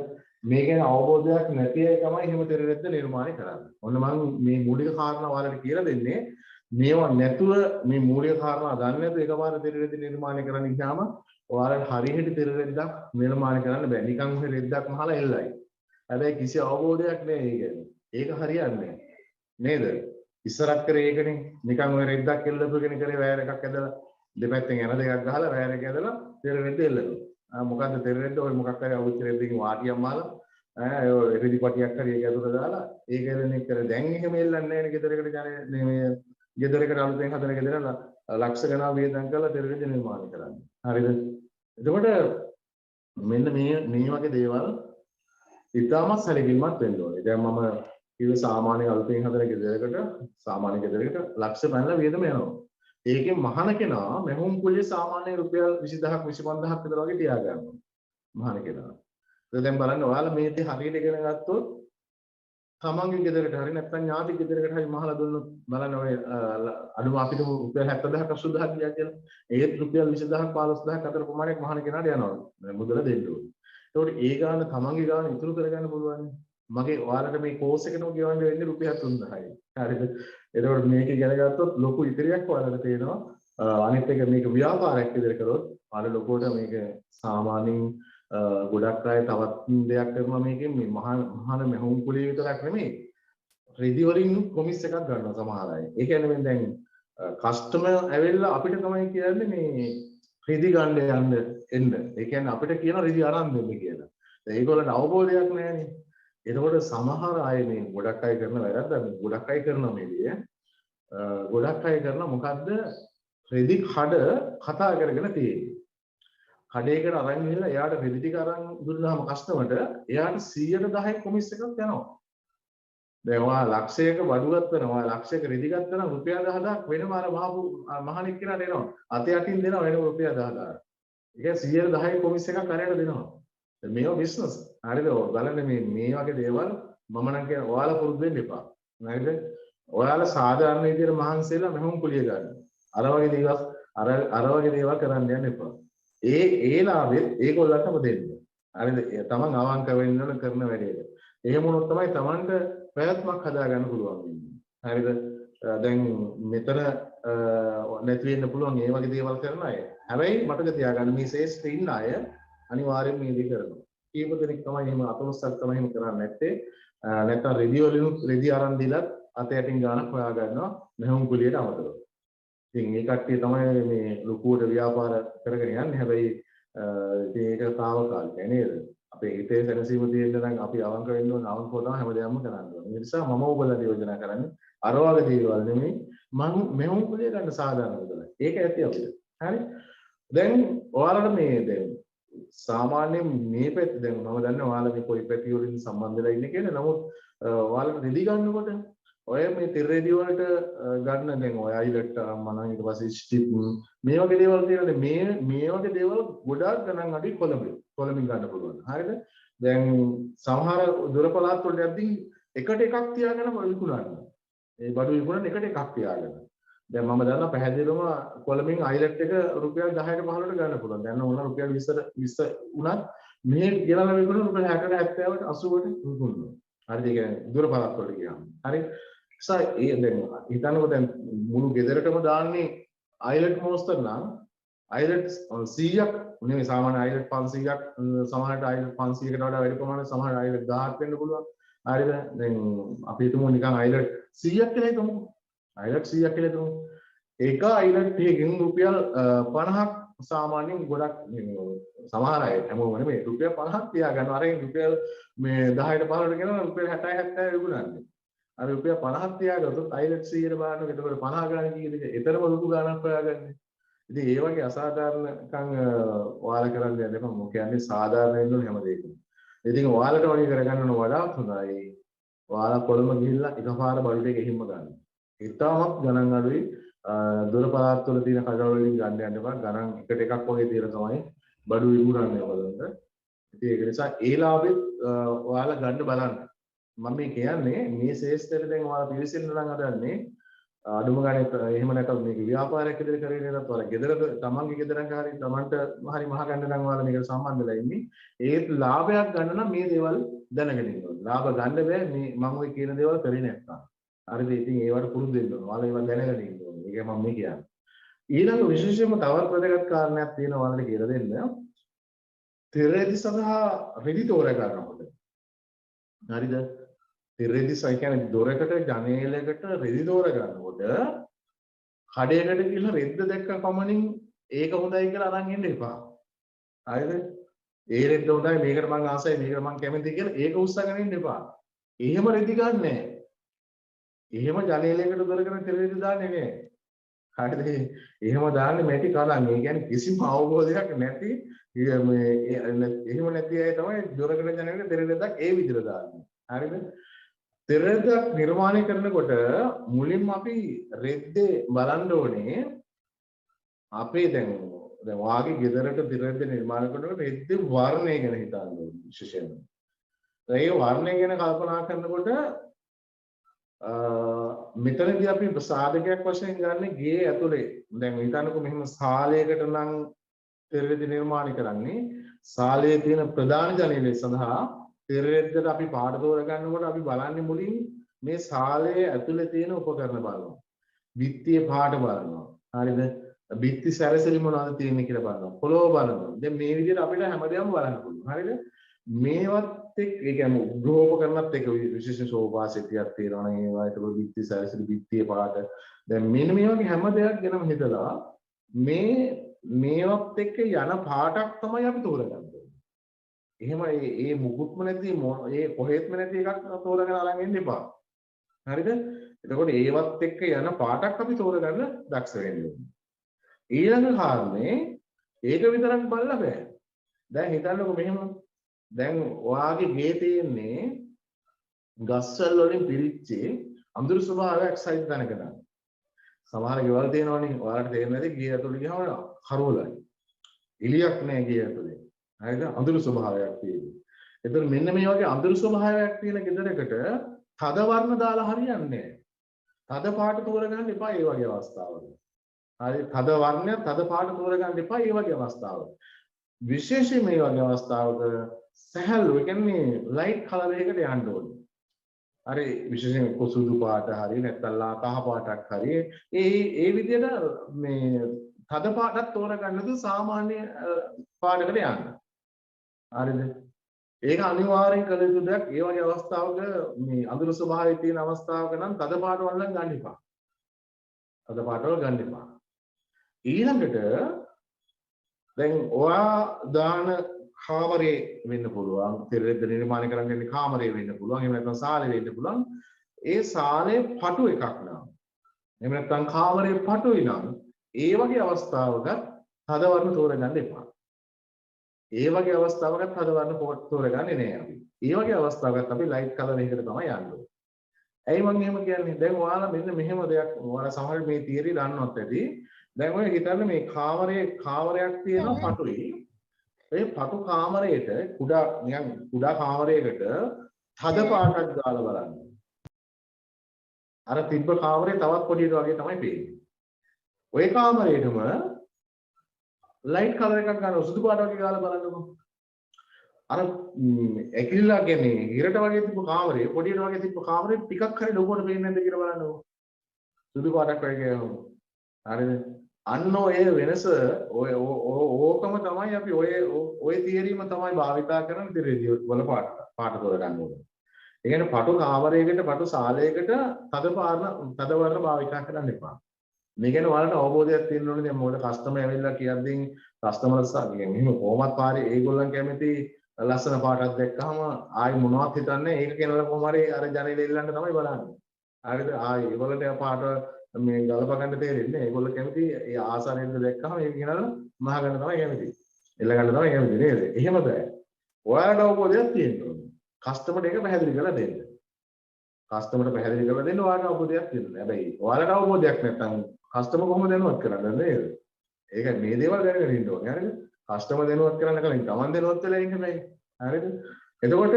මේ ගැන අවබෝධයක් නැති අය තමයි එහෙම දෙරෙද්ද නිර්මාණය කරන්නේ. ඔන්න මම මේ මූලික කාරණා ඔයාලට කියලා දෙන්නේ. මේවා නැතුව මේ මූලික කාරණා දන්නේ නැතුව එකපාර දෙරෙද්ද නිර්මාණය කරන්න ගියාම ඔයාලට හරියට දෙරෙද්දක් නිර්මාණය කරන්න බෑ. නිකන් ඔය රෙද්දක් මහලා එල්ලයි. හැබැයි කිසි අවබෝධයක් නෑ ඒක ගැන. ඒක හරියන්නේ නේද? ඉස්සරක් කරේ ඒකනේ. නිකන් ඔය රෙද්දක් එල්ලපුගෙන කරේ වයර් එකක් ඇදලා දෙපැත්තෙන් එන දෙකක් ගහලා වයර් එක ඇදලා දෙරෙද්ද එල්ලනවා. මොකද්ද දෙරෙද්ද ඔය මොකක් හරි අවුච්ච රෙද්දකින් වාටියක් මාලා ඔය රෙදි පටියක් හරි ඒක ඇතුළට දාලා ඒක එල්ලන එක කර දැන් එහෙම එල්ලන්නේ නැහැ නේ ගෙදරකට යන්නේ මේ ගෙදරකට අලුතෙන් හදන ගෙදර ලක්ෂ ගණන් වේදම් කරලා දෙරෙද්ද නිර්මාණය කරන්නේ. හරිද? එතකොට මෙන්න මේ වගේ දේවල් ඉතාමත් සැලකිලිමත් වෙන්න ඕනේ. දැන් මම කිව්ව සාමාන්‍ය අලුතෙන් හදන ගෙදරකට සාමාන්‍ය ගෙදරකට ලක්ෂ පැනලා වියදම යනවා. ඒකෙන් මහාන කෙනා මෙහුම් කුලිය සාමාන්‍ය රුපියල් 20000ක් 25000ක් විතර වගේ තියා ගන්නවා. මහාන කෙනා. දැන් බලන්න ඔයාලා මේ දේ හරියට ඉගෙන ගත්තොත් තමන්ගේ ගෙදරට හරි නැත්නම් ඥාති ගෙදරකට හරි මහලා දුන්නොත් බලන්න ඔය අඩුම අපිට රුපියල් 70000ක් 80000ක් ගියා කියලා. ඒත් රුපියල් 20000ක් 15000ක් අතර ප්‍රමාණයක් මහාන කෙනාට යනවා. මුදල දෙන්න ඕනේ. ඒකට ඒ ගාන තමන්ගේ ගාන ඉතුරු කරගන්න පුළුවන්. මගේ ඔයාලට මේ කෝස් එකටම ගෙවන්න වෙන්නේ රුපියල් 3000යි. හරිද? එතකොට මේක ඉගෙන ගත්තොත් ලොකු ඉතිරියක් ඔයාලට තියෙනවා. අනිත් එක මේක ව්‍යාපාරයක් විදිහට කරොත් ඔයාලා ලොකෝට මේක සාමාන්‍යයෙන් ගොඩක් අය තවත් දෙයක් කරනවා මේකෙන් මේ මහාන මෙහුම් කුලිය විතරක් නෙමෙයි. රෙදි වලින් කොමිස් එකක් ගන්නවා සමහර අය. ඒ කියන්නේ මේ දැන් කස්ටමර් ඇවිල්ලා අපිට තමයි කියන්නේ මේ රෙදි ගන්න යන්න එන්න. ඒ කියන්නේ අපිට කියන රෙදි අරන් දෙන්න කියලා. ඒගොල්ලන්ට අවබෝධයක් නැහැනේ. එතකොට සමහර අය මේ ගොඩක් අය කරන වැරද්ද ගොඩක් අය කරන මේ දේ ගොඩක් අය කරන මොකද්ද රෙදි කඩ කතා කරගෙන තියෙන්නේ. කඩේකට අරන් ගිහලා එයාට රෙදි ටික අරන් දුන්නාම කස්ටමර්ට එයාට 110ක් කොමිස් එකක් යනවා. දැන් ඔයා ලක්ෂයක බඩුවක් කරනවා ලක්ෂයක රෙදි ගත්තා නම් රුපියල් 10000ක් වෙනම අර මහණෙක් කෙනාට එනවා. අතේ අටින් දෙනවා වෙනම රුපියල් 10000ක්. ඒක 110ක් කොමිස් එකක් අරයට දෙනවා. මේවා බිස්නස්. හරිද? බලන්න මේ වගේ දේවල් මම නම් කියන ඔයාලා පුරුදු වෙන්න එපා. හරිද? ඔයාලා සාධාරණ විදිහට මහන්සියලා මෙහොම කුලිය ගන්න. අර වගේ දේවල් කරන්න යන්න එපා. ඒ ලාභෙත් ඒගොල්ලන්ටම දෙන්න. හරිද? තමන් අවංක වෙන්න ඕන කරන වැඩේට. එහෙම වුණොත් තමයි තමන්ට ප්‍රයත්නක් හදාගන්න පුළුවන් වෙන්නේ. හරිද? දැන් මෙතන නැති වෙන්න පුළුවන් මේ වගේ දේවල් කරන අය. හැබැයි මතක තියාගන්න මේ ශේෂ්ත්‍රයේ ඉන්න අය අනිවාර්යෙන් මේ දේ කරනවා. කීප දෙනෙක් තමයි එහෙම අතොස්සක් තමයි එහෙම කරන්නේ නැත්තේ. නැත්තම් රෙදි වලින් රෙදි අරන් දීලත් අත යටින් ගානක් හොයා ගන්නවා මෙහුම් කුලියට අමතරව. ඉතින් මේ කට්ටිය තමයි මේ ලොකුවට ව්‍යාපාර කරගෙන යන්නේ. හැබැයි ඒක తాවකාලිකයි නේද? අපේ හිතේ සැනසීම තියෙන්න නම් අපි අවංක වෙන්න ඕන අවංකව තමයි හැමදේම කරන්න ඕනේ. ඒ නිසා මම ඔයගොල්ලන්ට යෝජනා කරන්නේ අර වගේ දේවල් නෙමෙයි මම මෙහුම් කුලිය ගන්න සාධාරණ විදිහට. ඒක ඇති අපිට. හරි? දැන් ඔයාලට මේ දැන් සාමාන්‍යයෙන් මේ පැත්ත දැන් මම දන්නේ ඔයාලා මේ කොයි පැති වලින් සම්බන්ධ වෙලා ඉන්නේ කියලා. නමුත් ඔයාලට රෙදි ගන්නකොට ඔය මේ තිර රෙදි වලට ගන්න දැන් ඔය අයිලට් මනම් ඊට පස්සේ ස්ටිප් මේ වගේ දේවල් තියෙනනේ මේ වගේ දේවල් ගොඩාක් ගණන් අඩි කොළඹින් ගන්න පුළුවන්. හරිද? දැන් සමහර දුර පළාත් වලට යද්දී එකට එකක් තියාගෙන විකුණනවා. ඒ බඩු විකුණන එකට එකක් තියාගෙන. දැන් මම දන්නවා පැහැදිලිවම කොළඹින් අයිලට් එක රුපියල් 10කට 15කට ගන්න පුළුවන්. දැන් ඕන රුපියල් 20 උනත් මේ ගෙනලා විකුණන රුපියල් 60කට 70කට 80කට විකුණනවා. හරිද? ඒ කියන්නේ දුර පළාත් වලට ගියාම. හරි? ඒ දැන් හිතන්නකෝ දැන් මුළු ගෙදරටම දාන්නේ අයිලට් මොස්ටර් නම් අයිලට් 100ක් නෙමෙයි සාමාන්‍ය අයිලට් 500ක් සමහරට අයිලට් 500කට වඩා වැඩි ප්‍රමාණයක් සමහරට අයිලට් 1000ක් වෙන්න පුළුවන්. හරිද? දැන් අපි හිතමු නිකන් අයිලට් 100ක් කියලා හිතමු. අයිලට් 100ක් කියලා හිතමු. එක අයිලට් එකකින් රුපියල් 50ක් සාමාන්‍යයෙන් ගොඩක් සමහර අය හැමෝම නෙමෙයි රුපියල් 50ක් තියා ගන්නවා. අරගෙන රුපියල් මේ 10ට 15ට ගෙනලා රුපියල් 60 70 විකුණන්නේ. අර රුපියල් 50ක් තියාගත්තොත් අයිලට් 100ට බලන්න එතකොට 50 ගණන් කීයද? එතරම් ලොකු ගණනක් හොයාගන්නේ. ඉතින් ඒ වගේ අසාධාරණකම් ඔයාලා කරන්න යන්න එපා. මොකද කියන්නේ සාධාරණ වෙන්න ඕනේ හැම දෙයකම. ඉතින් ඔයාලට වගේ කරගන්න ඕන වඩාත් හොඳයි. ඔයාලා කොළඹ ගිහිල්ලා එකපාර බඩු ටික එහෙම ගන්න. ඉතාමත් ගණන් අඩුයි. දුර පළාත් වල තියෙන කඩවල වලින් ගන්න යන්න එපා. ගණන් එකට එකක් වගේ තියෙන තමයි බඩු විකුණන්නේ ඔයගොල්ලන්ට. ඉතින් ඒක නිසා ඒ ලාභෙත් ඔයාලා ගන්න බලන්න. මම මේ කියන්නේ මේ ශේෂ්ත්‍රයට දැන් ඔයාලා පිවිසෙන්න නම් හදන්නේ අඩුම ගානේ එහෙම නැත්නම් මේක ව්‍යාපාරයක් විදිහට කරගෙන නැත්නම් ඔයාලා ගෙදරක තමන්ගේ ගෙදරක හරි තමන්ට හරි මහ ගන්න නම් ඔයාලා මේකට සම්බන්ධ වෙලා ඉන්නේ. ඒත් ලාභයක් ගන්න නම් මේ දේවල් දැනගෙන ඉන්න ඕනේ. ලාභ ගන්න බෑ මේ මම ඔය කියන දේවල් කරේ නැත්නම්. හරිද? ඉතින් ඒවට පුරුදු වෙන්න ඕනේ. ඔයාලා ඒවා දැනගෙන ඉන්න ඕනේ. ඒක මම මේ කියන්නේ. ඊළඟ විශේෂයෙන්ම තවත් වැදගත් කාරණයක් තියෙනවා ඔයාලට කියලා දෙන්න. තෙරෙදි සඳහා රෙදි තෝරා ගන්නකොට. හරිද? තෙරෙදි සයි කියන්නේ දොරකට ජනේලයකට රෙදි තෝරා ගන්නකොට කඩේකට ගිහලා රෙද්ද දැක්ක කමනින් ඒක හොඳයි කියලා අරන් එන්න එපා. හරිද? ඒ රෙද්ද හොඳයි මේකට මං ආසයි මේකට මං කැමතියි කියලා ඒක උස්සගෙන ඉන්න එපා. එහෙම රෙදි ගන්න නැහැ. එහෙම ජනේලයකට දොරකට තෙරෙදි දාන්නේ නැහැ. හරිද? එහෙම දාන්නේ මැටි කලන්. ඒ කියන්නේ කිසිම අවබෝධයක් නැති මේ එහෙම නැති අය තමයි දොරකට ජනේලයකට තෙරෙදක් ඒ විදිහට දාන්නේ. හරිද? තෙරෙදක් නිර්මාණය කරනකොට මුලින්ම අපි රෙද්දේ බලන්න ඕනේ අපේ දැන් වාගේ ගෙදරට තෙරෙද්ද නිර්මාණය කරනකොට රෙද්දේ වර්ණය ගැන හිතන්න ඕනේ විශේෂයෙන්ම. ඒ වර්ණය ගැන කල්පනා කරනකොට මෙතනදී අපි සාධකයක් වශයෙන් ගන්න ගේ ඇතුලේ දැන් හිතන්නකෝ මෙහෙම සාලයකට නම් තෙරෙද්ද නිර්මාණය කරන්නේ සාලයේ තියෙන ප්‍රධාන ජනේලය සඳහා තෙරෙද්දට අපි පාට තෝරා ගන්නකොට අපි බලන්නේ මුලින් මේ සාලයේ ඇතුලේ තියෙන උපකරණ බලනවා. බිත්තියේ පාට බලනවා. හරිද? බිත්ති සැරසිලි මොනවද තියෙන්නේ කියලා බලනවා. පොළොව බලනවා. දැන් මේ විදිහට අපිට හැමදේම බලන්න පුළුවන්. හරිද? මේවත් එක්ක ඒ කියන්නේ ගෘහෝපකරණත් එක්ක විශේෂ සෝෆා සෙටියක් තියෙනවා නම් ඒවා ඒක බිත්ති සැරසිලි බිත්තියේ පාට. දැන් මෙන්න මේ වගේ හැම දෙයක් ගැනම හිතලා මේවත් එක්ක යන පාටක් තමයි අපි තෝරගන්නේ. එහෙම ඒ මුකුත්ම නැති ඒ කොහෙත්ම නැති එකක් තෝරගෙන අරන් එන්න එපා. හරිද? එතකොට ඒවත් එක්ක යන පාටක් අපි තෝරගන්න දක්ෂ වෙන්න ඕනේ. ඊළඟ කාරණේ ඒක විතරක් බලලා බෑ. දැන් හිතන්නකෝ මෙහෙම දැන් ඔයාගේ ගේ තියෙන්නේ ගස්වල වලින් පිරිච්ච අඳුරු ස්වභාවයක් සහිත තැනක. සමහර ගෙවල් තියෙනවනේ ඔයාලට තේරෙන්නේ නැති ගේ ඇතුළේ ගියාම කරවලයි. එළියක් නැහැ ගේ ඇතුළේ. හරිද? අඳුරු ස්වභාවයක් තියෙනවා. එතකොට මෙන්න මේ වගේ අඳුරු ස්වභාවයක් තියෙන ගෙදරකට තද වර්ණ දාලා හරියන්නේ නැහැ. තද පාට තෝරගන්න එපා ඒ වගේ අවස්ථාවල. හරි තද වර්ණය තද පාට තෝරගන්න එපා ඒ වගේ අවස්ථාවල. විශේෂයෙන් මේ වගේ අවස්ථාවක සහැල්ලු ඒ කියන්නේ ලයිට් කලර් එකකට යන්න ඕනේ. හරි විශේෂයෙන් කොසුදු පාට හරි නැත්නම් කහ පාටක් හරි ඒ විදිහට මේ තද පාටක් තෝරගන්නද සාමාන්‍ය පාටකට යන්න. හරිද? ඒක අනිවාර්යෙන් කළ යුතු දෙයක්. ඒ වගේ අවස්ථාවක මේ අඳුරු ස්වභාවය තියෙන අවස්ථාවක නම් තද පාට වල ගන්න එපා. තද පාට වල ගන්න එපා. ඊළඟට දැන් ඔයා දාන කාමරේ වෙන්න පුළුවන්. තෙරෙද්ද නිර්මාණය කරන්න ඉන්නේ කාමරේ වෙන්න පුළුවන්. එහෙම නැත්නම් සාලේ වෙන්න පුළුවන්. ඒ සාලේ පටු එකක් නම් එහෙම නැත්නම් කාමරේ පටුයි නම් ඒ වගේ අවස්ථාවක තද වර්ණ තෝරගන්න එපා. ඒ වගේ අවස්ථාවකත් තද වර්ණ තෝරගන්නේ නැහැ අපි. ඒ වගේ අවස්ථාවකත් අපි ලයිට් කලර් එකකට තමයි යන්නේ. ඇයි මම එහෙම කියන්නේ? දැන් ඔයාලා මෙන්න මෙහෙම දෙයක් ඔයාලා සමහර මේ තියරි දන්නවත් ඇති. දැන් ඔය හිතන්න මේ කාමරයක් තියෙනවා පටුයි. ඒ පටු කාමරයට කුඩා කාමරයකට තද පාටක් දාලා බලන්න. අර තිබ්බ කාමරේ තවත් පොඩියට වගේ තමයි පේන්නේ. ඔය කාමරේටම ලයිට් කලර් එකක් ගන්න සුදු පාට වගේ ගාලා බලන්නකෝ. අර ඇකිලිලා කියන්නේ ඉරට වගේ තිබ්බ කාමරේ පොඩියට වගේ තිබ්බ කාමරේ ටිකක් හරි ලොකුවට පේන්නේ නැද්ද කියලා බලන්නකෝ. සුදු පාටක් වගේ ගියාම. හරිද? අන්න ඔය වෙනස ඕකම තමයි අපි ඔය තියරීම තමයි භාවිතා කරන දෙරේදී වල පාට තෝරගන්න ඕනේ. ඒ කියන්නේ පටු කාමරයකට පටු සාලයකට තද වර්ණ භාවිතා කරන්න එපා. මේ ගැන ඔයාලට අවබෝධයක් තියෙන්න ඕනේ. දැන් මොකද කස්ටමර් ඇවිල්ලා කියද්දී කස්ටමර්ස් කියන්නේ මෙහෙම කොහොමත් පාරේ ඒගොල්ලන් කැමති ලස්සන පාටක් දැක්කහම ආයි මොනවත් හිතන්නේ ඒක කෙනලා කොහොම හරි අර ජනේලෙ ඉල්ලන්න තමයි බලන්නේ. හරිද? ආයි ඒගොල්ලන්ට පාට මේ ගලප ගන්න තේරෙන්නේ. ඒගොල්ලෝ කැමති ඒ ආසාරෙන්ද දැක්කහම ඒක කෙනලා මහ ගන්න තමයි කැමති. එල්ල ගන්න තමයි කැමති නේද? එහෙම බෑ. ඔයාලට අවබෝධයක් තියෙන්න ඕනේ. කස්ටමර්ට ඒක පැහැදිලි කරලා දෙන්න. කස්ටමර්ට පැහැදිලි කරලා දෙන්න ඔයාලට අවබෝධයක් තියෙන්න. හැබැයි ඔයාලට අවබෝධයක් නැත්නම් කස්ටමර් කොහොමද දැනුවත් කරන්නේ නේද? ඒක මේ දේවල් දැනගෙන ඉන්න ඕනේ. හරිද? කස්ටමර් දැනුවත් කරන්න කලින් තමන් දැනුවත් වෙලා ඉන්න බෑ. හරිද? එතකොට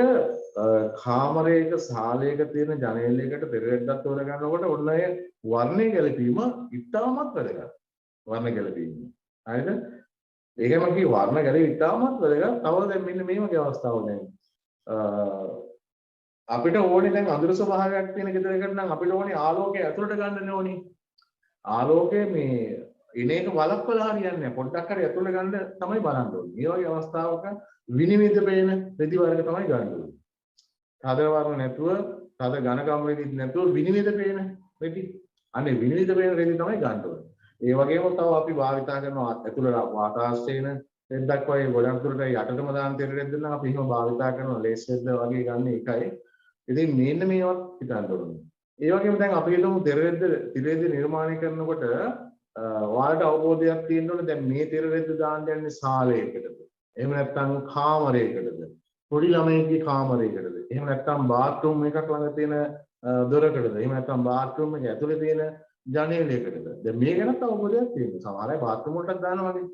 කාමරයක සාලයක තියෙන ජනේලයකට පෙරෙද්දක් තෝරගන්නකොට ඔන්න ඒ වර්ණය ගැලපීම ඉතාමත් වැදගත්. වර්ණ ගැලපීම. හරිද? ඒකම කිය වර්ණ ගැලපීම ඉතාමත් වැදගත්. තව දැන් මෙන්න මේ වගේ අවස්ථාවක් දැන් අපිට ඕනේ දැන් අඳුර ස්වභාවයක් තියෙන ගෙදරකට නම් අපිට ඕනේ ආලෝකය ඇතුළට ගන්න ඕනේ. ආලෝකය මේ එන එක වළක්වලා හරියන්නේ නැහැ. පොඩ්ඩක් හරි ඇතුළට ගන්න තමයි බලන්න ඕනේ. මේ වගේ අවස්ථාවක විනිවිද පේන රෙදි වර්ග තමයි ගන්න ඕනේ. තද වර්ණ නැතුව, තද ඝන කම් රෙදිත් නැතුව විනිවිද පේන රෙදි. අනේ විනිවිද පේන රෙදි තමයි ගන්න ඕනේ. ඒ වගේම තව අපි භාවිතා කරන ඇතුළට වාතාශ්‍රේණ රෙද්දක් වගේ ගොඩක් දුරට යටටම දාන තෙර රෙද්ද නම් අපි එහෙම භාවිතා කරන ලේස් රෙද්ද වගේ ගන්න එකයි. ඉතින් මෙන්න මේවත් හිතන්න ඕනේ. ඒ වගේම දැන් අපි හිතමු තෙර රෙද්ද තිරෙද්ද නිර්මාණය කරනකොට ඔයාලට අවබෝධයක් තියෙන්න ඕනේ දැන් මේ තෙර රෙද්ද දාන්න යන්නේ සාලයකටද? එහෙම නැත්නම් කාමරයකටද? පොඩි ළමයින්ගේ කාමරයකටද? එහෙම නැත්නම් බාත්රූම් එකක් ළඟ තියෙන දොරකටද? එහෙම නැත්නම් බාත්රූම් එක ඇතුලේ තියෙන ජනේලයකටද? දැන් මේ ගැනත් අවබෝධයක් තියෙනවා. සමහර අය බාත්රූම් වලටත් දානවා වගේ.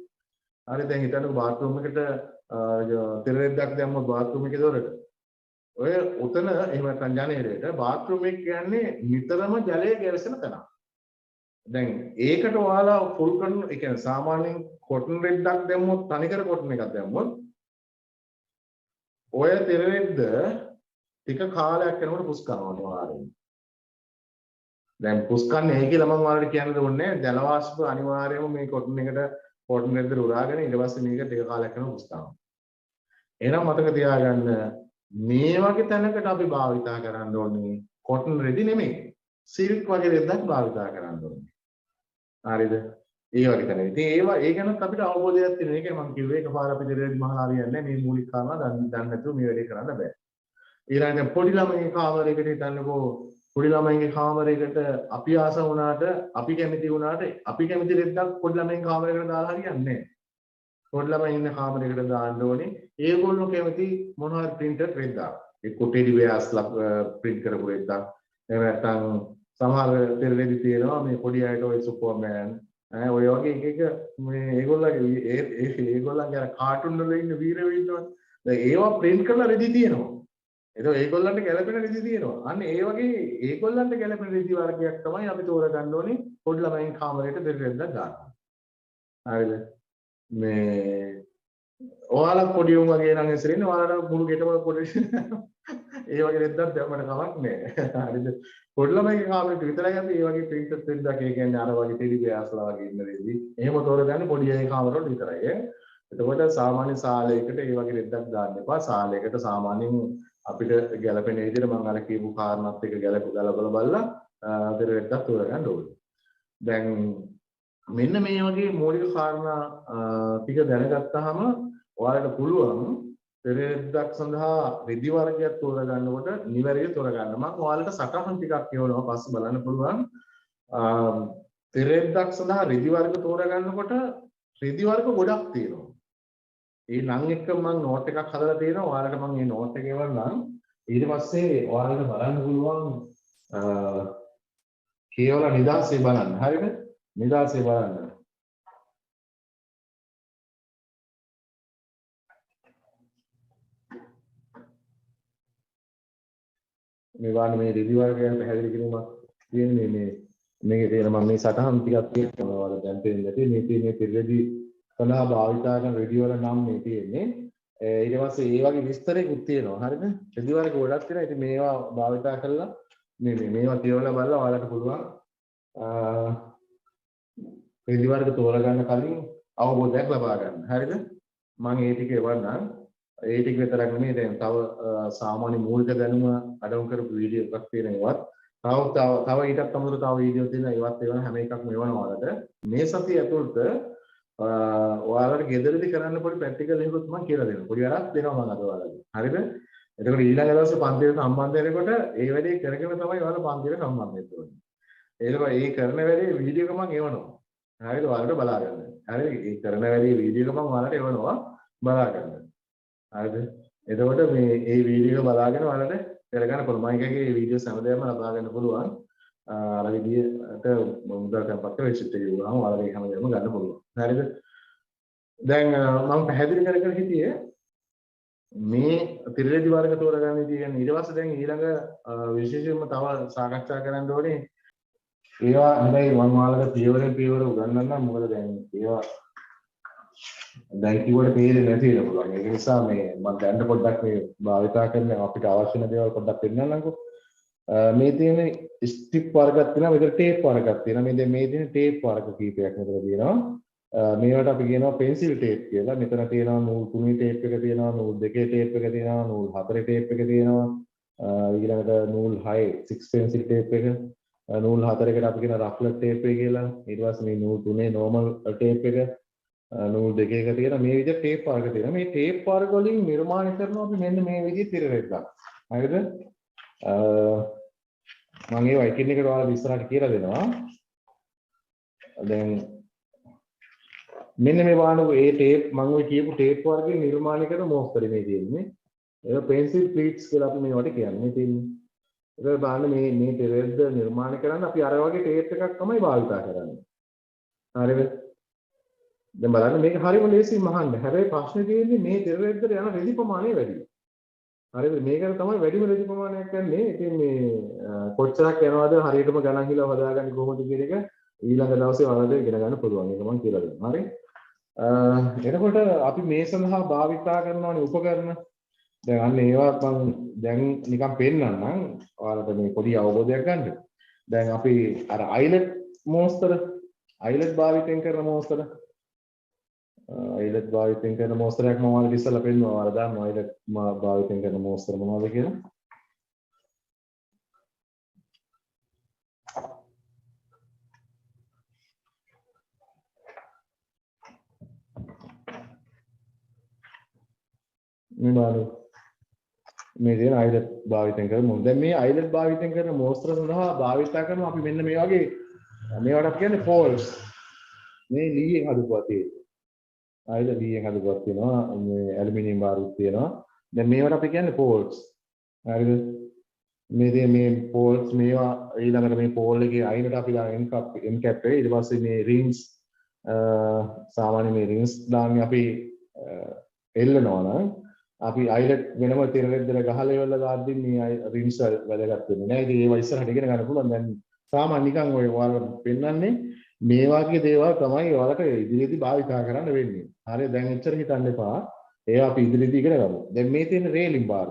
හරි දැන් හිතන්නකෝ බාත්රූම් එකට තෙර රෙද්දක් දැම්මොත් බාත්රූම් එකේ දොරට. ඔය උතන එහෙම නැත්නම් ජනේලයට බාත්රූම් එක කියන්නේ නිතරම ජලය ගැලසෙන තැනක්. දැන් ඒකට ඔයාලා ෆුල් කරන ඒ කියන්නේ සාමාන්‍යයෙන් කොටන් රෙද්දක් දැම්මොත් තනිකර කොටන් එකක් දැම්මොත් ඔය තෙර රෙද්ද ටික කාලයක් යනකොට පුස් කරනවා ඔයාලා. දැන් පුස් කන්නේ ඇයි කියලා මම ඔයාලට කියන්න දුන්නේ ජල වාෂ්ප අනිවාර්යයෙන්ම මේ කොටන් එකට කොටන් රෙද්ද උරාගෙන ඊට පස්සේ මේක ටික කාලයක් යනකොට පුස් කරනවා. එහෙනම් මතක තියාගන්න මේ වගේ තැනකට අපි භාවිතා කරන්න ඕනේ කොටන් රෙදි නෙමෙයි. සිල්ක් වගේ රෙද්දක් භාවිතා කරන්න ඕනේ. හරිද? ඒ වගේ තැන. ඉතින් ඒවා ඒ ගැනත් අපිට අවබෝධයක් තියෙනවා. ඒකයි මම කිව්වේ එකපාර අපි දෙරෙදි මහලා හරියන්නේ මේ මූලික කාරණා දන්නේ නැතුව මේ වැඩේ කරන්න බෑ. ඊළඟට පොඩි ළමයිගේ කාමරයකට හිතන්නකෝ පොඩි ළමයිගේ කාමරයකට අපි ආස වුණාට අපි කැමති වුණාට අපි කැමති රෙද්දක් පොඩි ළමයිගේ කාමරයකට දාලා හරියන්නේ නැහැ. පොඩි ළමයි ඉන්න කාමරයකට දාන්න ඕනේ. ඒගොල්ලෝ කැමති මොනවා හරි printed රෙද්දක්. ඒ කොටේඩි වෑස් print කරපු රෙද්දක්. එහෙම නැත්නම් සමහර තෙර රෙදි තියෙනවා මේ පොඩි අයට ඔය සුපර්මෑන් ඔය වගේ එක මේ ඒගොල්ලන්ගේ අර කාටුන් වල ඉන්න වීරයෝ ඉන්නවා. දැන් ඒවා print කරලා රෙදි තියෙනවා. ඒක ඒගොල්ලන්ට ගැළපෙන රෙදි තියෙනවා. අන්න ඒ වගේ ඒගොල්ලන්ට ගැළපෙන රෙදි වර්ගයක් තමයි අපි තෝරගන්න ඕනේ පොඩි ළමයින් කාමරයට තෙර රෙද්දක් දාන්න. හරිද? මේ ඔයාලා පොඩි උන් වගේ නම් ඉස්සරින් ඔයාලා මුළු ගෙටම පොඩි ඒ වගේ රෙද්දක් දැම්මම කමක් නෑ. හරිද? පොඩි ළමයිගේ කාමරේට විතරයි අපි මේ වගේ printed රෙද්දක් ඒ කියන්නේ අර වගේ ටෙඩි බෑස්ලා වගේ ඉන්න රෙදි. එහෙම තෝරගන්නේ පොඩි අය කාමරවල විතරයි. එතකොට සාමාන්‍ය සාලයකට ඒ වගේ රෙද්දක් දාන්න එපා. සාලයකට සාමාන්‍යයෙන් අපිට ගැළපෙන විදිහට මම අර කියපු කාරණාත් එක්ක ගලපලා බලලා තෙර රෙද්දක් තෝරගන්න ඕනේ. දැන් මෙන්න මේ වගේ මූලික කාරණා ටික දැනගත්තාම ඔයාලට පුළුවන් තෙර රෙද්දක් සඳහා රෙදි වර්ගයක් තෝරගන්නකොට නිවැරදිව තෝරගන්න. මම ඔයාලට සටහන් ටිකක් කියවනවා පස්සේ බලන්න පුළුවන්. තෙර රෙද්දක් සඳහා රෙදි වර්ග තෝරගන්නකොට රෙදි වර්ග ගොඩක් තියෙනවා. ඒ නම් එක්ක මම නෝට් එකක් හදලා තියෙනවා. ඔයාලට මම මේ නෝට් එක එවන්නම්. ඊට පස්සේ ඔයාලට බලන්න පුළුවන් කියවලා නිදාසේ බලන්න. හරිද? නිදාසේ බලන්න. මේ වාන මේ රෙදි වර්ගයන් පැහැදිලි කිරීමක් තියෙන්නේ මේකේ තියෙන මම මේ සටහන් ටිකක් තියෙනවා ඔයාලා දැන් තේරෙන්නේ නැති මේ තියෙන්නේ පිළිරෙදි සඳහා භාවිතා කරන රෙදි වල නම් මේ තියෙන්නේ ඊට පස්සේ ඒ වගේ විස්තරයකුත් තියෙනවා හරිද රෙදි වර්ග ගොඩක් තියෙනවා ඉතින් මේවා භාවිතා කරලා මේවා තියවලා බලලා ඔයාලට පුළුවන් රෙදි වර්ග තෝරගන්න කලින් අවබෝධයක් ලබා ගන්න හරිද මම ඒ ටික එවන්නම් ඒ ටික විතරක් නෙමෙයි දැන් තව සාමාන්‍ය මූලික දැනුම අඩංගු කරපු වීඩියෝ එකක් තියෙනවා තව ඊටත් අමතරව තව වීඩියෝ තියෙනවා ඒවත් එවන හැම එකක්ම එවනවා ඔයාලට මේ සතිය ඇතුළත ඔයාලට ගෙදරදී කරන්න පොඩි ප්‍රැක්ටිකල් එකකුත් මම කියලා දෙනවා පොඩි වැඩක් දෙනවා මම අද ඔයාලට හරිද එතකොට ඊළඟ දවසේ පන්තියට සම්බන්ධ වෙනකොට ඒ වැඩේ කරගෙන තමයි ඔයාලා පන්තියට සම්බන්ධ වෙන්නේ එතකොට ඒ කරන වැඩේ වීඩියෝ එක මම එවනවා හරිද ඔයාලට බලා ගන්න හරිද ඒ කරන වැඩේ වීඩියෝ එක මම ඔයාලට එවනවා බලා ගන්න හරිද එතකොට මේ ඒ වීඩියෝ එක බලාගෙන ඔයාලට කරගන්න පුළුවන් මම එකගේ වීඩියෝස් හැමදේම ලබා ගන්න පුළුවන් අර විදිහට මුදල් කම්පත් වෙච්චිට ගිහුවාම ඔයාලගේ හැමදේම ගන්න පුළුවන් හරිද දැන් මම පැහැදිලි කර හිටියේ මේ ත්‍රිරේදි වර්ග තෝරගන්න තියෙන ඊට පස්සේ දැන් ඊළඟ විශේෂයෙන්ම තව සාකච්ඡා කරන්න ඕනේ ඒවා හැබැයි මම ඔයාලට පියවරෙන් පියවර උගන්වන්නම් මොකද දැන් ඒවා දැන් කිව්වට තේරෙන්නේ නැති වෙන්න පුළුවන් ඒක නිසා මේ මම දැන් පොඩ්ඩක් මේ භාවිතා කරන අපිට අවශ්‍ය නැ දේවල් පොඩ්ඩක් පෙන්නන්නම්කෝ මේ තියෙන ස්ටිප් වර්ගයක් තියෙනවා මෙතන ටේප් වර්ගයක් තියෙනවා මේ දැන් මේ තියෙන ටේප් වර්ග කීපයක් මෙතන තියෙනවා මේවට අපි කියනවා පෙන්සිල් ටේප් කියලා. මෙතන තියෙනවා නූල් 3 ටේප් එක තියෙනවා, නූල් 2 ටේප් එක තියෙනවා, නූල් 4 ටේප් එක තියෙනවා. ඊළඟට නූල් 6 6 පෙන්සිල් ටේප් එක. නූල් 4කට අපි කියන රෆ්ලර් ටේප් එක කියලා. ඊට පස්සේ මේ නූල් 3 නෝමල් ටේප් එක. නූල් 2 එක තියෙනවා. මේ විදිහට ටේප් වර්ග තියෙනවා. මේ ටේප් වර්ග වලින් නිර්මාණය කරනවා අපි මෙන්න මේ විදිහේ තිර රෙද්දක්. හරිද? මම ඒවා එකින් එකට ඔයාලට ඉස්සරහට කියලා දෙනවා. දැන් මෙන්න මේ බලන්නකො ඒ ටේප් මම ඔය කියපු ටේප් වර්ගයේ නිර්මාණය කරන මෝස්තරේ මේ තියෙන්නේ. ඒක පෙන්සිල් ප්ලීට්ස් කියලා අපි මේවට කියන්නේ තියෙන්නේ. ඒක බලන්න මේ තෙරෙද්ද නිර්මාණය කරන්න අපි අර වගේ ටේප් එකක් තමයි භාවිත කරන්නේ. හරිද? දැන් බලන්න මේක හරියම ලේසියෙන් මහන්න. හැබැයි ප්‍රශ්නේ තියෙන්නේ මේ තෙරෙද්දට යන රෙදි ප්‍රමාණය වැඩි. හරිද? මේකට තමයි වැඩිම රෙදි ප්‍රමාණයක් ගන්නේ. ඉතින් මේ කොච්චරක් යනවද හරියටම ගණන් හිලා හදාගන්නේ කොහොමද කියන එක ඊළඟ දවසේ ඔයාලට ඉගෙන ගන්න පුළුවන්. ඒක මම කියලා දෙන්නම්. හරි? එතකොට අපි මේ සඳහා භාවිතා කරනවානේ උපකරණ. දැන් අන්න ඒවා මම දැන් නිකන් පෙන්නන්නම් ඔයාලට මේ පොඩි අවබෝධයක් ගන්න. දැන් අපි අර අයිලට් මෝස්තර අයිලට් භාවිතයෙන් කරන මෝස්තර අයිලට් භාවිතයෙන් කරන මෝස්තරයක් මම ඔයාලට ඉස්සෙල්ලා පෙන්නුවා. ඔයාලා දන්නවා අයිලට් භාවිතයෙන් කරන මෝස්තර මොනවද කියලා. මේ තියෙන අයිලට් භාවිතයෙන් කරන මොකද දැන් මේ අයිලට් භාවිතයෙන් කරන මෝස්තර සඳහා භාවිතා කරනවා අපි මෙන්න මේ වගේ මේවට අපි කියන්නේ පෝල්ස් මේ ලීයෙන් හදුවා තියෙන්නේ අයිලට් ලීයෙන් හදුවා තියෙනවා මේ ඇලුමිනියම් බාරුත් තියෙනවා දැන් මේවට අපි කියන්නේ පෝල්ස් හරිද මේ පෝල්ස් මේවා ඊළඟට මේ පෝල් එකේ අයිනට අපි දාන එන් කැප් එක ඊට පස්සේ මේ රින්ග්ස් සාමාන්‍ය මේ රින්ග්ස් දාන්නේ අපි එල්ලනවා නම් අපි අයිලට් වෙනම තිරෙද්දට ගහලා ඉවරලා දාද්දි මේ රින්ස් වැදගත් වෙන්නේ නෑ. ඉතින් ඒවා ඉස්සරහට ඉගෙන ගන්න පුළුවන්. දැන් සාමාන්‍ය නිකන් ඔය ඔයාලට පෙන්වන්නේ මේ වගේ දේවල් තමයි ඔයාලට ඉදිරියේදී භාවිතා කරන්න වෙන්නේ. හරි දැන් එච්චර හිතන්න එපා. ඒවා අපි ඉදිරියේදී ඉගෙන ගමු. දැන් මේ තියෙන රේලින් බාර.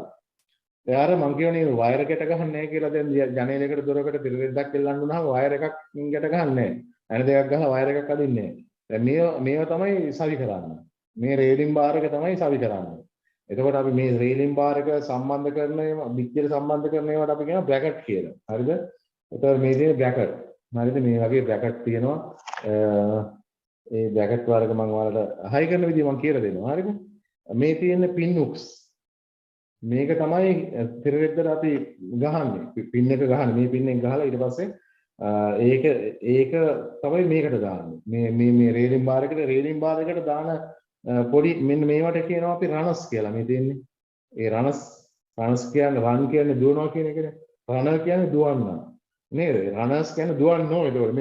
එයාර මං කියවනේ වයර් එකට ගහන්නේ නැහැ කියලා දැන් ජනේලයකට දොරකට තිරෙද්දක් එල්ලන්න උනහම වයර් එකක් ගෙට ගහන්නේ නැහැ. අනිත් දෙකක් ගහලා වයර් එකක් අදින්නේ නැහැ. දැන් මේවා තමයි සවි කරන්නේ. මේ රේලින් බාර එක තමයි සවි කරන්නේ. එතකොට අපි මේ රේලින් බාර් එක සම්බන්ධ කරන ඒවා පිටියට සම්බන්ධ කරන ඒවාට අපි කියනවා බ්‍රැකට් කියලා. හරිද? එතකොට මේ තියෙන බ්‍රැකට්. හරිද? මේ වගේ බ්‍රැකට් තියෙනවා. ඒ බ්‍රැකට් වර්ග මම ඔයාලට හයි කරන විදිහ මම කියලා දෙනවා. හරිද? මේ තියෙන පින් උක්ස්. මේක තමයි තිරෙද්දට අපි ගහන්නේ. පින් එක ගහන්නේ. මේ පින් එක ගහලා ඊට පස්සේ ඒක තමයි මේකට දාන්නේ. මේ රේලින් බාර් එකට දාන පොඩි මෙන්න මේවට කියනවා අපි රනස් කියලා. මේ තියෙන්නේ. ඒ රනස් කියන්නේ රන් කියන්නේ දුවනවා කියන එකනේ. රන කියන්නේ දුවන්න. නේද? රනස් කියන්නේ දුවන්න ඕනේ. ඒකෝට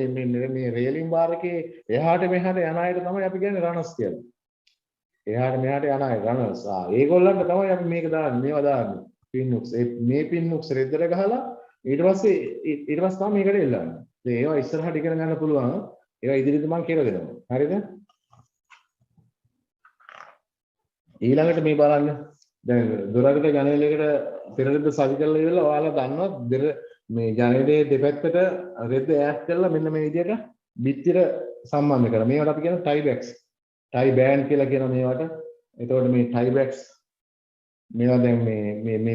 මේ රේලින් බාර් එකේ එහාට මෙහාට යන අයට තමයි අපි කියන්නේ රනස් කියලා. එහාට මෙහාට යන අය රනස්. ඒගොල්ලන්ට තමයි අපි මේක දාන්නේ. මේවා දාන්නේ. පින්නුක්ස්. මේ පින්නුක්ස් රෙද්දට ගහලා ඊට පස්සේ තමයි මේකට එල්ලන්නේ. ඒවා ඉස්සරහට ඉගෙන ගන්න පුළුවන්. ඒවා ඉදිරියට මම කියලා දෙනවා. හරිද? ඊළඟට මේ බලන්න දැන් දොරකට ජනේලයකට පෙරෙද්ද සවි කරලා ඉවරලා ඔයාලා දන්නවා මේ ජනේලයේ දෙපැත්තට රෙද්ද ඈත් කරලා මෙන්න මේ විදිහට බිත්තියට සම්බන්ධ කරලා මේවට අපි කියන ටයි බැක්ස් ටයි බෑන්ඩ් කියලා කියන මේවට එතකොට මේ ටයි බැක්ස් මේවා දැන්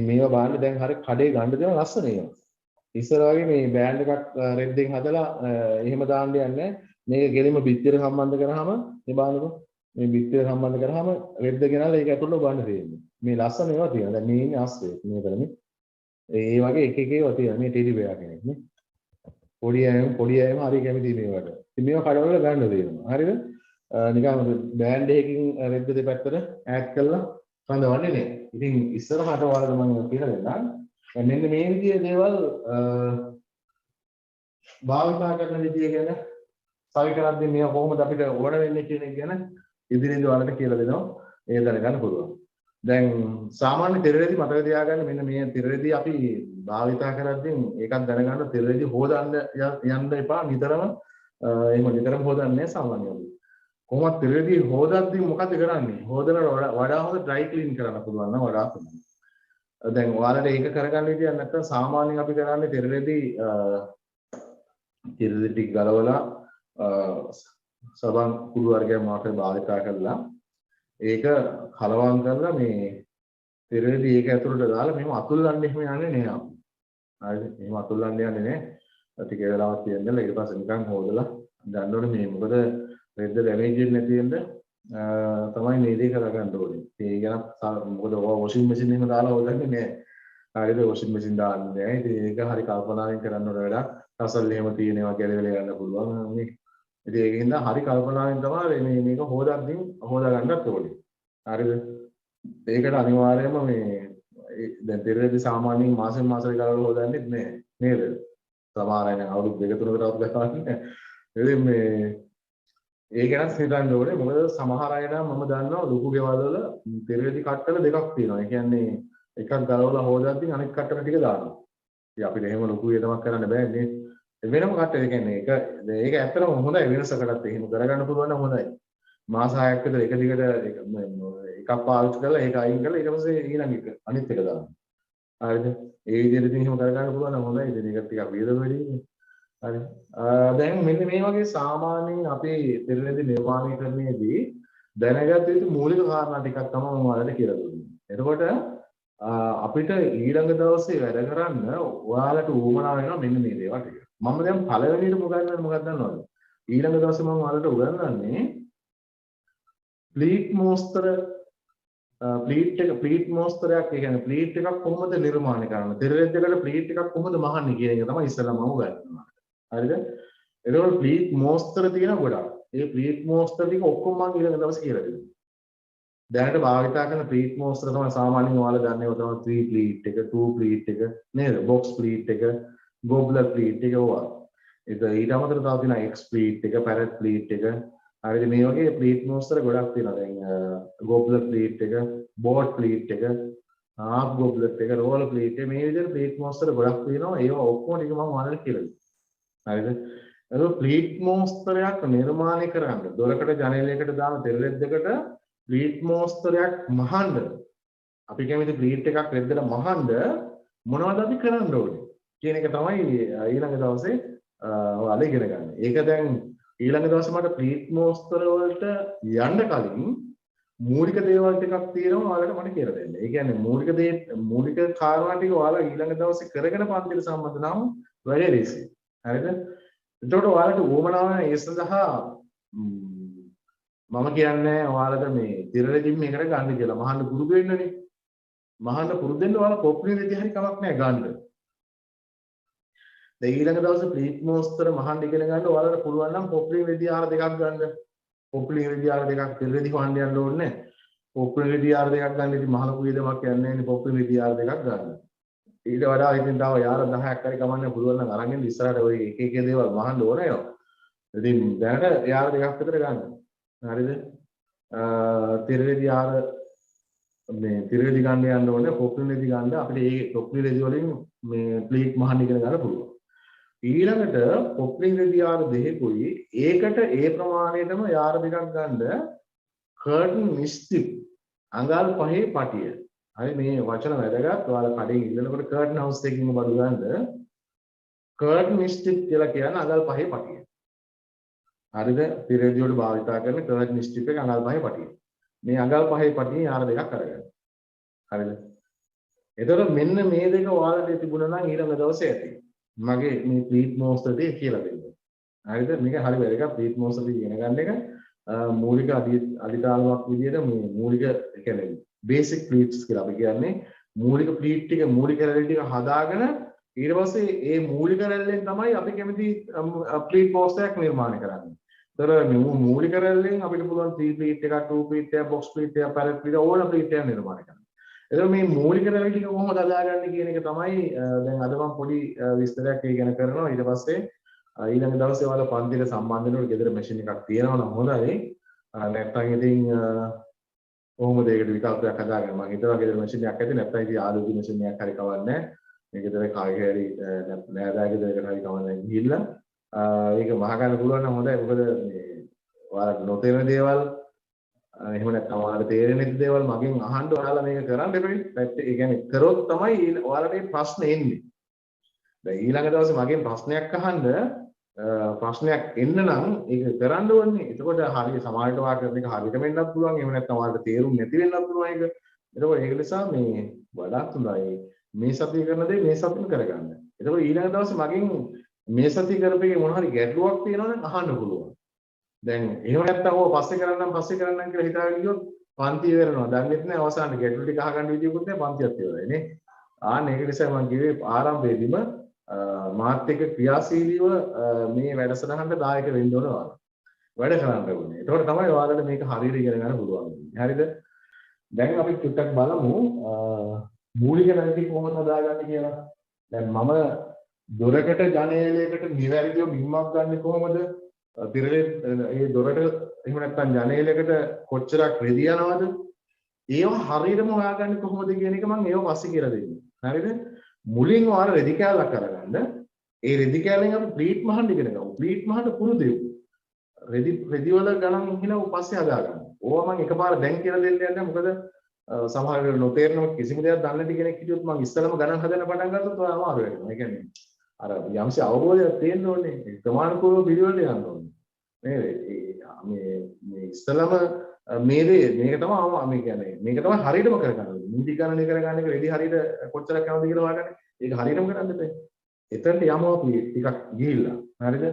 මේවා බලන්න දැන් හරිය කඩේ ගන්න දෙන ලස්සන ඒවා ඉස්සර වගේ මේ බෑන්ඩ් එකක් රෙද්දෙන් හදලා එහෙම දාන්න යන්නේ මේක ගෙලින්ම බිත්තියට සම්බන්ධ කරාම මේ බලන්නකො මේ බිත්තියට සම්බන්ධ කරාම රෙද්ද ගෙනල්ලා ඒක ඇතුළට බලන්න තියෙන්නේ. මේ ලස්සන ඒවා තියෙනවා. දැන් මේ ඉන්නේ ආස්සේ මේකනේ. ඒ වගේ එක ඒවා තියෙනවා. මේ ටෙඩි බෙයා කෙනෙක් නේ. පොඩි අයම හරි කැමති මේවට. ඉතින් මේවා කඩවල ගන්න දෙනවා. හරිද? නිකන් බෑන්ඩ් එකකින් රෙද්ද දෙපැත්තට ඈඩ් කරලා කඳවන්නේ නේ. ඉතින් ඉස්සරහට ඔයාලට මම කියලා දෙන්නම්. මෙන්න මේ විදිහේ දේවල් භාවිතා කරන විදිය ගැන සවි කරද්දී මේවා කොහොමද අපිට ඕන වෙන්නේ කියන එක ගැන ඉදිරියේදී ඔයාලට කියලා දෙනවා. ඒ දැනගන්න පුළුවන්. දැන් සාමාන්‍ය තිරරෙදි මතක තියාගන්න මෙන්න මේ තිරරෙදි අපි භාවිතා කරද්දී ඒකත් දැනගන්න තිරරෙදි හොදන්න යන්න එපා නිතරම එහෙම නිතරම හොදන්නේ සාමාන්‍යයෙන්. කොහොමද තිරරෙදි හොදද්දී මොකද කරන්නේ? හොදන වඩා හොඳ ඩ්‍රයි ක්ලීන් කරන්න පුළුවන් නම් වඩා හොඳයි. දැන් ඔයාලට ඒක කරගන්න විදියක් නැත්නම් සාමාන්‍යයෙන් අපි කරන්නේ තිරරෙදි ටික ගලවලා සබන් කුඩු වර්ගයක් මාතර භාවිතා කරලා ඒක කලවම් කරලා මේ තිරරෙදි ඒක ඇතුළට දාලා මෙහෙම අතුල්ලන්න එහෙම යන්නේ නෑ අපි. හරිද? එහෙම අතුල්ලන්න යන්නේ නෑ. ටික වෙලාවක් තියන්න ඊට පස්සේ නිකන් හොදලා ගන්න ඕනේ මේ මොකද රෙද්ද ඩැමේජ් වෙන්නේ නැති වෙන්න තමයි මේ දේ කරගන්න ඕනේ. ඒ ගැන මොකද ඔය වොෂින් මැෂින් එකේ දාලා හොදන්නේ නෑ. හරිද? වොෂින් මැෂින් දාන්නේ නෑ. ඉතින් ඒක හරි කල්පනාවෙන් කරන්න ඕන වැඩක්. රසල් එහෙම තියෙනවා කියලා ගන්න පුළුවන් නේ. ඉතින් ඒකින්ද හරි කල්පනාවෙන් තමයි මේක හොදද්දී හොදාගන්නත් ඕනේ. හරිද? ඒකට අනිවාර්යයෙන්ම මේ දැන් තිරරෙදි සාමාන්‍යයෙන් මාසෙන් මාසෙට ගලවලා හොදන්නේ නෑ නේද? සමහර අය නම් අවුරුදු 2-3කටවත් ගලවන්නේ. ඉතින් මේ ඒක ගැන හිතන්න ඕනේ. මොකද සමහර අය නම් මම දන්නවා ලොකු ගෙවල් වල තිරරෙදි කට්ටල දෙකක් තියෙනවා. ඒ කියන්නේ එකක් ගලවලා හොදද්දී අනෙක් කට්ටල ටික දානවා. ඉතින් අපිට එහෙම ලොකු වියදමක් කරන්න බෑ නේ. වෙනම කට්ටල ඒ කියන්නේ ඒක ඇත්තටම හොඳයි වෙනසකටත් එහෙම කරගන්න පුළුවන් නම් හොඳයි. මාස 6ක් විතර එක දිගට එකක් පාවිච්චි කරලා ඒක අයින් කරලා ඊට පස්සේ ඊළඟ එක අනිත් එක දාන්න. හරිද? ඒ විදිහට ඉතින් එහෙම කරගන්න පුළුවන් නම් හොඳයි. ඉතින් ඒක ටිකක් වියදම වැඩිනේ. හරි. දැන් මෙන්න මේ වගේ සාමාන්‍යයෙන් අපේ තිරරෙදි නිර්මාණය කරන්නේදී දැනගත යුතු මූලික කාරණා ටිකක් තමයි මම ඔයාලට කියලා දුන්නේ. එතකොට අපිට ඊළඟ දවසේ වැඩ කරන්න ඔයාලට උවමනා වෙනවා මෙන්න මේ දේවල් ටික. මම දැන් පළවෙනියට මොකක්ද දන්නවද? ඊළඟ දවසේ මම ඔයාලට උගන්වන්නේ ප්ලීට් මෝස්තර ප්ලීට් මෝස්තරයක් ඒ කියන්නේ ප්ලීට් එකක් කොහොමද නිර්මාණය කරන්නේ? තිරරෙද්දකට ප්ලීට් එකක් කොහොමද මහන්නේ කියන එක තමයි ඉස්සෙල්ලාම මම උගන්වන්නේ. හරිද? එතකොට ප්ලීට් මෝස්තර තියෙන ගොඩක්. ඒ ප්ලීට් මෝස්තර ටික ඔක්කොම මම ඊළඟ දවසේ කියලා දෙනවා. දැනට භාවිතා කරන ප්ලීට් මෝස්තර තමයි සාමාන්‍යයෙන් ඔයාලා දන්නේ ඔය තමයි 3 ප්ලීට් එක 2 ප්ලීට් එක නේද? බොක්ස් ප්ලීට් එක ගොබ්ලර් ප්ලීට් එක ඕවා. ඊට අමතරව තව තියෙනවා එක්ස් ප්ලීට් එක පැරට් ප්ලීට් එක හරිද මේ වගේ ප්ලීට් මෝස්තර ගොඩක් තියෙනවා දැන් ගොබ්ලර් ප්ලීට් එක බෝට් ප්ලීට් එක හාෆ් ගොබ්ලර් එක රෝල් ප්ලීට් එක මේ විදිහට ප්ලීට් මෝස්තර ගොඩක් තියෙනවා ඒවා ඔක්කොම ටික මම ඔයාලට කියලා දෙනවා හරිද ඒක ප්ලීට් මෝස්තරයක් නිර්මාණය කරන්න දොරකට ජනේලයකට දාන තෙරෙද්දකට ප්ලීට් මෝස්තරයක් මහන්න අපි කැමති ප්ලීට් එකක් රෙද්දට මහන්න මොනවද අපි කරන්න ඕනේ කියන එක තමයි ඊළඟ දවසේ ඔයාලා ඉගෙන ගන්න. ඒක දැන් ඊළඟ දවසේ මට ප්ලීට් මෝස්තර වලට යන්න කලින් මූලික දේවල් ටිකක් තියෙනවා ඔයාලට මට කියලා දෙන්න. ඒ කියන්නේ මූලික කාරණා ටික ඔයාලා ඊළඟ දවසේ කරගෙන පන්තියට සම්බන්ධ නම් වැඩි ලේසි. හරිද? එතකොට ඔයාලට උවමනාව ඒ සඳහා මම කියන්නේ ඔයාලට මේ තිරරෙදින් මේකට ගන්න කියලා. මහන්න පුරුදු වෙන්නනේ. මහන්න පුරුදු වෙන්න ඔයාලා පොප්ලින් රෙදි හරි කමක් නැහැ ගන්න. දැන් ඊළඟ දවසේ ප්ලීට් මෝස්තර මහන්න ඉගෙන ගන්න ඔයාලට පුළුවන් නම් පොප්ලින් රෙදි ආර දෙකක් ගන්න. පොප්ලින් රෙදි ආර දෙකක් තිරරෙදි හොයන්න යන්න ඕනේ නැහැ. පොප්ලින් රෙදි ආර දෙකක් ගන්න ඉතින් මහ ලොකු වියදමක් යන්නේ නැහැ නේ පොප්ලින් රෙදි ආර දෙකක් ගන්න. ඊට වඩා ඉතින් තව යාර 10ක් හරි කමන්නේ පුළුවන් නම් අරන් ඉන්න ඉස්සරහට ඔය එක එක දේවල් මහන්න ඕනේ ඒවා. ඉතින් දැනට යාර දෙකක් විතර ගන්න. හරිද? තිරරෙදි ආර මේ තිරරෙදි ගන්න යන්න ඕනේ පොප්ලින් රෙදි ගන්න අපිට මේ පොප්ලින් රෙදි වලින් මේ ප්ලීට් මහන්න ඉගෙන ගන්න පුළුවන්. ඊළඟට පොප්ලින් රෙදි යාර දෙකකුයි ඒකට ඒ ප්‍රමාණයටම යාර දෙකක් ගන්න කර්ටන් මිස්ටික් අඟල් පහේ පටිය. හරි මේ වචන වැදගත්. ඔයාලා කඩේ ඉන්නකොට කර්ටන් හවුස් එකකින් බඩු ගන්න කර්ටන් මිස්ටික් කියලා කියන අඟල් පහේ පටිය. හරිද? තිරරෙදි වල භාවිතා කරන කර්ටන් මිස්ටික් එක අඟල් පහේ පටිය. මේ අඟල් පහේ පටිය යාර දෙකක් අරගන්න. හරිද? එතකොට මෙන්න මේ දෙක ඔයාලට තිබුණා නම් ඊළඟ දවසේ ඇති. මගේ මේ ප්ලීට් මෝස්තර දෙක කියලා දෙන්න. හරිද? මේක හරි වැදගත් ප්ලීට් මෝස්තර දෙක ඉගෙන ගන්න එක මූලික අදිතාලමක් විදියට මේ මූලික කියන්නේ බේසික් ප්ලීට්ස් කියලා අපි කියන්නේ මූලික ප්ලීට් ටික මූලික රැලි ටික හදාගෙන ඊට පස්සේ ඒ මූලික රැල්ලෙන් තමයි අපි කැමති ප්ලීට් මෝස්තරයක් නිර්මාණය කරන්නේ. ඒතර මේ මූලික රැල්ලෙන් අපිට පුළුවන් 3 ප්ලීට් එකක් 2 ප්ලීට් එකක් බොක්ස් ප්ලීට් එකක් පැරට් ප්ලීට් ඕන ප්ලීට් එකක් නිර්මාණය කරන්න. එතකොට මේ මූලික රැලි ටික කොහොමද හදාගන්නේ කියන එක තමයි දැන් අද මම පොඩි විස්තරයක් ඒ ගැන කරනවා. ඊට පස්සේ ඊළඟ දවසේ ඔයාලා පන්තියට සම්බන්ධ වෙනකොට ගෙදර මැෂින් එකක් තියෙනවා නම් හොඳයි. නැත්නම් ඉතින් කොහොමද ඒකට විකල්පයක් හදාගන්නේ? මම හිතනවා ගෙදර මැෂින් එකක් ඇති නැත්නම් ඉතින් ආලෝකී මැෂින් එකක් හරි කවන්නේ. මේ ගෙදර කාගේ හරි නෑදෑගේ ගෙදරකට හරි කවන්නේ ගිහිල්ලා ඒක මහගන්න පුළුවන් නම් හොඳයි. මොකද මේ ඔයාලට නොතේරෙන දේවල් එහෙම නැත්නම් ඔයාලට තේරෙන දේවල් මගෙන් අහන්න ඔයාලා මේක කරන්න එපේ. ඒ කියන්නේ කරොත් තමයි ඔයාලට මේ ප්‍රශ්නේ එන්නේ. දැන් ඊළඟ දවසේ මගෙන් ප්‍රශ්නයක් අහන්න ප්‍රශ්නයක් එන්න නම් ඒක කරන්න ඕනේ. එතකොට හරිය සමාජයට වා කරන එක හරියට වෙන්නත් පුළුවන්. එහෙම නැත්නම් ඔයාලට තේරුම් නැති වෙන්නත් පුළුවන් ඒක. එතකොට ඒක නිසා මේ වඩාත් හොඳයි මේ සතිය කරන දේ මේ සතියෙන් කරගන්න. එතකොට ඊළඟ දවසේ මගෙන් මේ සතිය කරපේකේ මොන හරි ගැටලුවක් තියෙනවා නම් අහන්න පුළුවන්. දැන් එහෙම නැත්නම් ඕක පස්සේ කරන්නම් කියලා හිතාගෙන ගියොත් පන්ති ඉවරනවා. දන්නෙත් නැහැ අවසානයේ ගැටලු ටික අහගන්න විදියකුත් නැහැ පන්තියත් ඉවරයි නේ. ඒක නිසා මම කිව්වේ ආරම්භයේදීම මාත් එක්ක ක්‍රියාශීලීව මේ වැඩසටහනට දායක වෙන්න ඕන ඔයාලා. වැඩ කරන්න ඕනේ. ඒතකොට තමයි ඔයාලට මේක හරියට ඉගෙන ගන්න පුළුවන් වෙන්නේ. හරිද? දැන් අපි ටිකක් බලමු මූලික නැති කොහොමද හදාගන්නේ කියලා. දැන් මම දොරකට ජනේලයකට නිවැරදිව බිම්මක් ගන්න කොහොමද? තිරලේ ඒ දොරට එහෙම නැත්නම් ජනේලයකට කොච්චරක් රෙදි යනවද? ඒව හරියටම හොයාගන්නේ කොහොමද කියන එක මම ඒව පස්සේ කියලා දෙන්නම්. හරිද? මුලින් ඔයාලා රෙදි කෑල්ලක් අරගන්න. ඒ රෙදි කෑල්ලෙන් අපි ප්ලීට් මහන්න ඉගෙන ගමු. ප්ලීට් මහන්න පුරුදු වෙමු. රෙදි වල ගණන් හිනව පස්සේ හදාගන්න. ඕවා මම එකපාර දැන් කියලා දෙන්න යන්නේ මොකද සමහර වෙලාවට නොතේරෙනව කිසිම දෙයක් දන්නේ නැති කෙනෙක් හිටියොත් මම ඉස්සෙල්ලාම ගණන් හදන්න පටන් ගත්තොත් ඔයා අමාරු වෙනවා. ඒ කියන්නේ අර යම්සි අවබෝධයක් තියෙන්න ඕනේ. ඒ ප්‍රමාණිකව පිළිවෙලට යන්න ඕනේ. මේ ඉස්සෙල්ලාම මේක තමයි මේ කියන්නේ මේක තමයි හරියටම කරගන්න ඕනේ. නිදි ගණනය කරගන්න එක රෙදි හරියට කොච්චරක් යනවද කියලා හොයාගන්න. ඒක හරියටම කරන්න බෑ. එතනට යමු අපි ටිකක් ගිහිල්ලා. හරිද?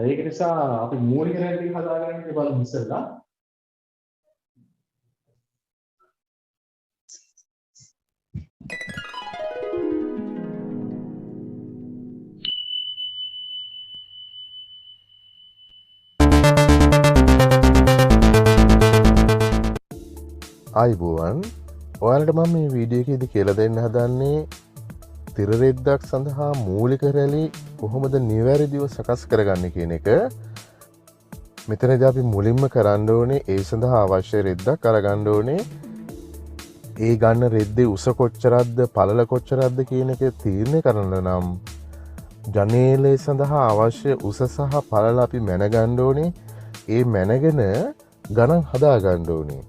ඒක නිසා අපි මූලික රැලි හදාගන්න ඉතින් බලමු ඉස්සෙල්ලා. අයිබුවන් ඔයාලට මම මේ වීඩියෝ එකේදී කියලා දෙන්න හදන්නේ තිර රෙද්දක් සඳහා මූලික රැලි කොහොමද නිවැරදිව සකස් කරගන්න කියන එක. මෙතනදී අපි මුලින්ම කරන්න ඕනේ ඒ සඳහා අවශ්‍ය රෙද්දක් අරගන්න ඕනේ. ඒ ගන්න රෙද්දේ උස කොච්චරක්ද පළල කොච්චරක්ද කියන එක තීරණය කරන්න නම් ජනේලය සඳහා අවශ්‍ය උස සහ පළල අපි මැනගන්න ඕනේ. ඒ මැනගෙන ගණන් හදා ගන්න ඕනේ.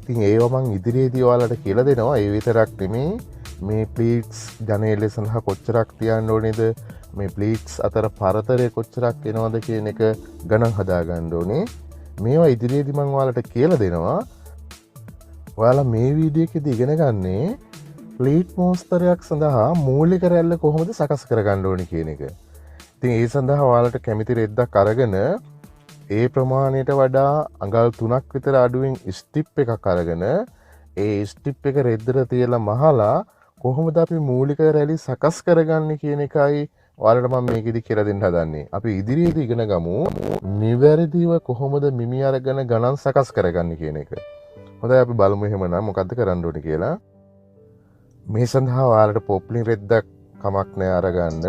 ඉතින් ඒවා මං ඉදිරියේදී ඔයාලට කියලා දෙනවා. ඒ විතරක් නෙමේ මේ ප්ලීට්ස් ජනේලය සඳහා කොච්චරක් තියන්න ඕනේද, මේ ප්ලීට්ස් අතර පරතරය කොච්චරක් එනවද කියන එක ගණන් හදා ගන්න ඕනේ. මේවා ඉදිරියේදී මං ඔයාලට කියලා දෙනවා. ඔයාලා මේ වීඩියෝ එකේදී ඉගෙන ගන්නේ ප්ලීට් මෝස්තරයක් සඳහා මූලික රැල්ල කොහොමද සකස් කරගන්න ඕනේ කියන එක. ඉතින් ඒ සඳහා ඔයාලට කැමති රෙද්දක් අරගෙන ඒ ප්‍රමාණයට වඩා අඟල් 3ක් විතර අඩුවෙන් ස්ටිප් එකක් අරගෙන ඒ ස්ටිප් එක රෙද්දට තියලා මහලා කොහොමද අපි මූලික රැලි සකස් කරගන්නේ කියන එකයි ඔයාලට මම මේකෙදි කියලා දෙන්න හදන්නේ. අපි ඉදිරියේදී ඉගෙන ගමු නිවැරදිව කොහොමද මිමි අරගෙන ගණන් සකස් කරගන්නේ කියන එක. හොඳයි අපි බලමු එහෙමනම් මොකද්ද කරන්න ඕනේ කියලා. මේ සඳහා ඔයාලට පොප්ලින් රෙද්දක් කමක් නෑ අරගන්න.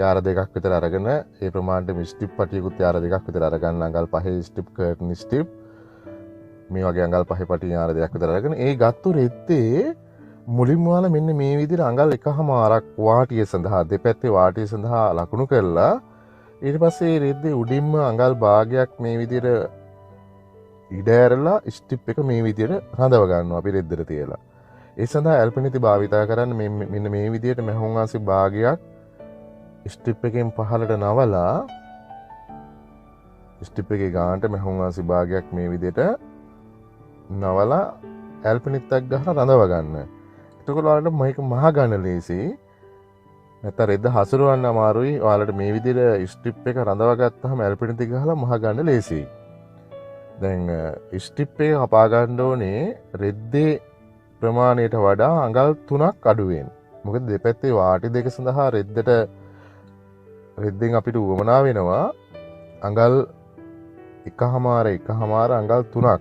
යාර දෙකක් විතර අරගෙන ඒ ප්‍රමාණයට ස්ටිප් පටියකුත් යාර දෙකක් විතර අරගන්න. අඟල් 5 ස්ටිප් කර්ටන් ස්ටිප් මේ වගේ අඟල් 5 පටිය යාර දෙකක් විතර අරගෙන ඒ ගත්තු රෙද්දේ මුලින්ම ඔයාලා මෙන්න මේ විදිහට අඟල් 1/4ක් වාටිය සඳහා දෙපැත්තේ වාටිය සඳහා ලකුණු කරලා ඊට පස්සේ රෙද්දේ උඩින්ම අඟල් භාගයක් මේ විදිහට ඉඩ ඇරලා ස්ටිප් එක මේ විදිහට රඳව ගන්නවා අපි රෙද්දට තියලා. ඒ සඳහා ඇල්පිනිති භාවිතා කරන්න මෙන්න මේ විදිහට මැහුම් අංශි භාගයක් ස්ටිප් එකෙන් පහළට නවලා ස්ටිප් එකේ ගානට මැහුම් අංශි භාගයක් මේ විදිහට නවලා ඇල්පිනිත්තක් ගහලා රඳව ගන්න. එතකොට ඔයාලට මේක මහ ගන්න ලේසි. නැත්නම් රෙද්ද හසුරවන්න අමාරුයි. ඔයාලට මේ විදිහට ස්ටිප් එක රඳව ගත්තාම ඇල්පිනිති ගහලා මහ ගන්න ලේසියි. දැන් ස්ටිප් එක කපා ගන්න ඕනේ රෙද්දේ ප්‍රමාණයට වඩා අඟල් 3ක් අඩුවෙන්. මොකද දෙපැත්තේ වාටි දෙක සඳහා රෙද්දෙන් අපිට උවමනා වෙනවා අඟල් 1/4 අඟල් 3ක්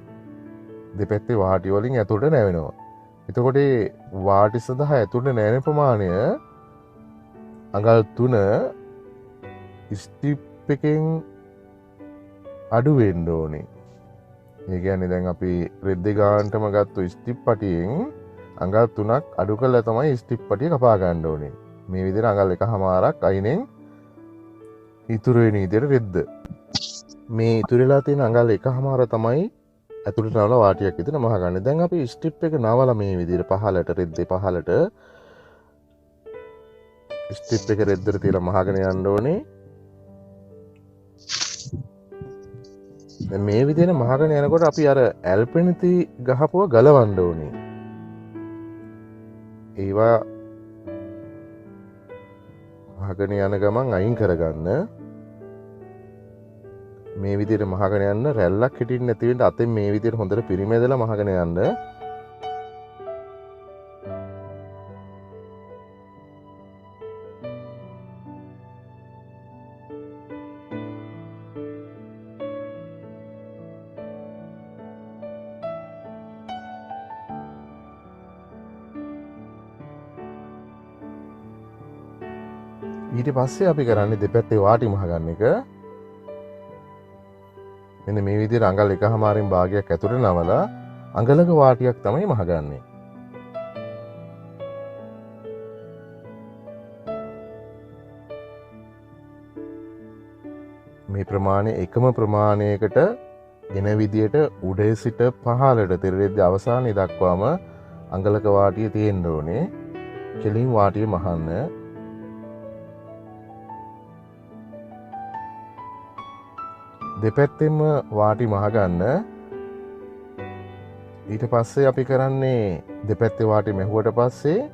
දෙපැත්තේ වාටි වලින් ඇතුළට නැවෙනවා. එතකොට වාටි සඳහා ඇතුළට නැවෙන ප්‍රමාණය අඟල් 3 ස්ටිප් එකෙන් අඩු වෙන්න ඕනේ. ඒ කියන්නේ දැන් අපි රෙද්දේ ගානටම ගත්තු ස්ටිප් පටියෙන් අඟල් 3ක් අඩු කරලා තමයි ස්ටිප් පටිය කපා ගන්න ඕනේ. මේ විදිහට අඟල් 1/2ක් අයිනෙන් ඉතුරු වෙන විදිහට රෙද්ද. මේ ඉතුරු වෙලා තියෙන අඟල් 1/2 තමයි ඇතුළට නවලා වාටියක් විතර මහ ගන්න. දැන් අපි ස්ටිප් එක නවලා මේ විදිහට පහලට රෙද්දේ පහලට ස්ටිප් එක රෙද්දට තියලා මහගෙන යන්න ඕනේ. දැන් මේ විදිහට මහගෙන යනකොට අපි අර ඇල්පෙනිති ගහපුව ගලවන්න ඕනේ. ඒවා මහගෙන යන ගමන් අයින් කරගන්න. මේ විදිහට මහගෙන යන්න රැල්ලක් හිටින්න නැති වෙන්න අතෙන් මේ විදිහට හොඳට පිරිමැදලා මහගෙන යන්න. ඊට පස්සේ අපි කරන්නේ දෙපැත්තේ වාටි මහගන්න එක. මෙන්න මේ විදිහට අඟල් 1/2 භාගයක් ඇතුළට නවලා අඟලක වාටියක් තමයි මහගන්නේ. මේ ප්‍රමාණය එකම ප්‍රමාණයකට එන විදිහට උඩේ සිට පහළට තිරෙද්ද අවසානයේ දක්වාම අඟලක වාටිය තියෙන්න ඕනේ. කෙලින් වාටිය මහන්න. දෙපැත්තෙම වාටි මහගන්න. ඊට පස්සේ අපි කරන්නේ දෙපැත්තේ වාටි මැහුවට පස්සේ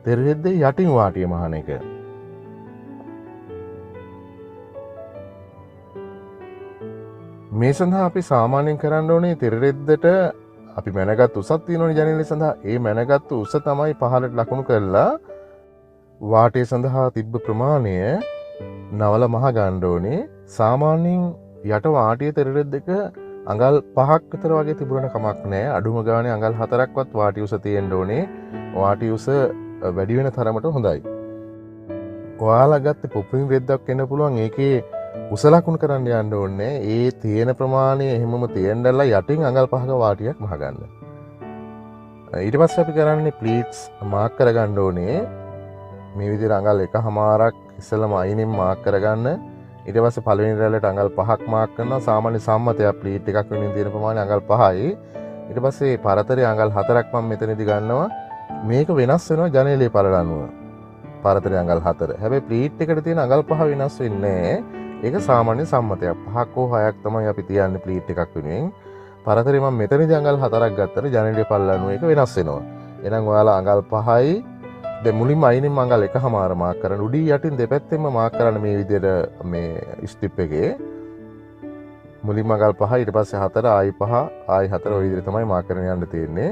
තෙරෙද්දේ යටින් වාටිය මහන එක. මේ සඳහා අපි සාමාන්‍යයෙන් කරන්න ඕනේ තෙරෙද්දට අපි මැනගත් උසක් තියෙනවනේ ජනේලය සඳහා. ඒ මැනගත් උස තමයි පහළට ලකුණු කරලා වාටය සඳහා තිබ්බ ප්‍රමාණය නවල මහ ගන්න ඕනේ. සාමාන්‍යයෙන් යට වාටිය තෙරෙද්ද එක අඟල් 5ක් විතර වගේ තිබුණට කමක් නැහැ. අඩුම ගානේ අඟල් 4ක්වත් වාටි උස තියෙන්න ඕනේ. වාටි උස වැඩි වෙන තරමට හොඳයි. ඔයාලා ගත්තේ පොපින් රෙද්දක් වෙන්න පුළුවන්. ඒකේ උස ලකුණු කරන්න යන්න ඕනේ. ඒ තියෙන ප්‍රමාණය එහෙමම තියෙන්නලා යටින් අඟල් 5ක වාටියක් මහගන්න. ඊට පස්සේ අපි කරන්නේ ප්ලීට්ස් මාක් කරගන්න ඕනේ. මේ විදිහට අඟල් 1/2ක් ඉස්සෙල්ලාම අයිනෙන් මාක් කරගන්න. ඊට පස්සේ පළවෙනි රැල්ලට අඟල් 5ක් මාක් කරනවා. සාමාන්‍ය සම්මතයක් ප්ලීට් එකක් වෙනින් තියෙන ප්‍රමාණය අඟල් 5යි. ඊට පස්සේ පරතරේ අඟල් 4ක් මම මෙතනදී ගන්නවා. මේක වෙනස් වෙනවා ජනේලයේ පළල අනුව. පරතරේ අඟල් 4. හැබැයි ප්ලීට් එකට තියෙන අඟල් 5 වෙනස් වෙන්නේ නැහැ. ඒක සාමාන්‍ය සම්මතයක්. 5ක් හෝ 6ක් තමයි අපි තියන්නේ ප්ලීට් එකක් වෙනුවෙන්. පරතරේ මම මෙතනදී අඟල් 4ක් ගත්තට ජනේලයේ පළල අනුව ඒක වෙනස් වෙනවා. එහෙනම් ඔයාලා අඟල් 5යි දැන් මුලින්ම අයිනෙන් අඟල් 1/2 මාක් කරන්න. උඩින් යටින් දෙපැත්තෙම මාක් කරන්න මේ විදිහට මේ ස්ටිප් එකේ. මුලින්ම අඟල් 5 ඊට පස්සේ 4 ආයි 5 ආයි 4 ඔය විදිහට තමයි මාක් කරගෙන යන්න තියෙන්නේ.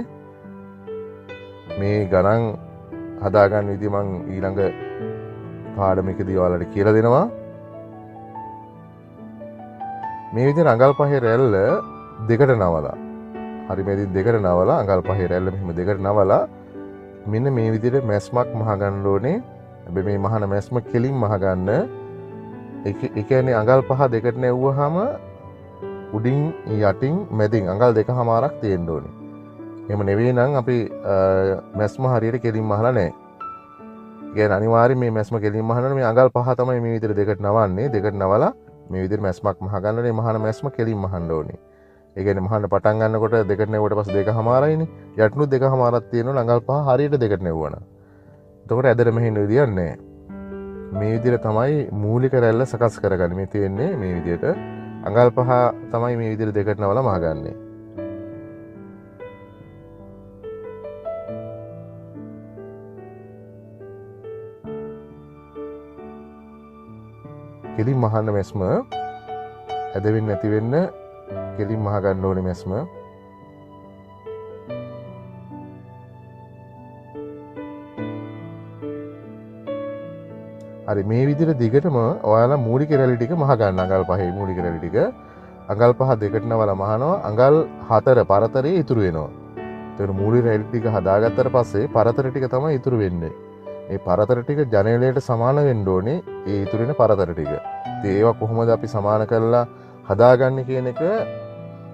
මේ ගණන් හදාගන්න විදිහ මම ඊළඟ පාඩමකදී ඔයාලට කියලා දෙනවා. මේ විදිහට අඟල් 5 රැල්ල දෙකට නවලා. හරි මේ දෙකට නවලා අඟල් 5 රැල්ල මෙහෙම දෙකට නවලා මෙන්න මේ විදිහට මැස්මක් මහ ගන්න ඕනේ. හැබැයි මේ මහන මැස්ම කෙලින් මහ ගන්න. ඒ කියන්නේ අඟල් 5 දෙකට නැවුවාම උඩින් යටින් මැදින් අඟල් 2/2ක් තියෙන්න ඕනේ. එහෙම නෙවෙයි නම් අපි මැස්ම හරියට කෙලින් මහලා නැහැ. ඒ කියන්නේ අනිවාර්යයෙන් මේ මැස්ම කෙලින් මහනකොට මේ අඟල් 5 තමයි මේ විදිහට දෙකට නවන්නේ. දෙකට නවලා මේ විදිහට මැස්මක් මහ ගන්නනේ මහන මැස්ම කෙලින් මහන්න ඕනේ. ඒ කියන්නේ මහන්න පටන් ගන්නකොට දෙකට නෙවුවට පස්සේ 2/2යිනේ. යටිනුත් 2/2ක් තියෙනවා අඟල් 5 හරියට දෙකට නෙවුවනම්. එතකොට ඇදට මෙහෙන්න විදියක් නැහැ. මේ විදිහට තමයි මූලික රැල්ල සකස් කරගන්නේ. මේ තියෙන්නේ මේ විදිහට අඟල් 5 තමයි මේ විදිහට දෙකට නවලා මහගන්නේ. කෙලින් මහන්න මැස්ම ඇදෙන්නේ නැති වෙන්න කෙලින් මහ ගන්න ඕනේ මැස්ම. හරි මේ විදිහට දිගටම ඔයාලා මූලික රැලි ටික මහ ගන්න. අඟල් 5 මූලික රැලි ටික අඟල් 5 දෙකට නවලා මහනවා. අඟල් 4 පරතරේ ඉතුරු වෙනවා. ඒතර මූලික රැලි ටික හදාගත්තට පස්සේ පරතර ටික තමයි ඉතුරු වෙන්නේ. මේ පරතර ටික ජනේලයට සමාන වෙන්න ඕනේ. ඒ ඉතුරු වෙන පරතර ටික. ඉතින් ඒවා කොහොමද අපි සමාන කරලා හදාගන්නේ කියන එක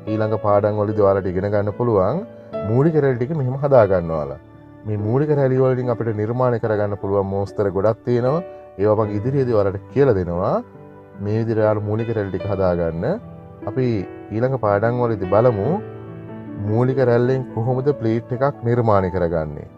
ඊළඟ පාඩම් වලදී ඔයාලට ඉගෙන ගන්න පුළුවන් මූලික රැලි ටික මෙහෙම හදා ගන්නවා. මේ මූලික රැලි වලින් අපිට නිර්මාණය කරගන්න පුළුවන් මෝස්තර ගොඩක් තියෙනවා. ඒවා මම ඉදිරියේදී ඔයාලට කියලා දෙනවා. මේ විදිහට ඔයාලා මූලික රැලි ටික හදාගන්න. අපි ඊළඟ පාඩම් වලදී බලමු මූලික රැල්ලෙන් කොහොමද ප්ලේට් එකක් නිර්මාණය කරගන්නේ.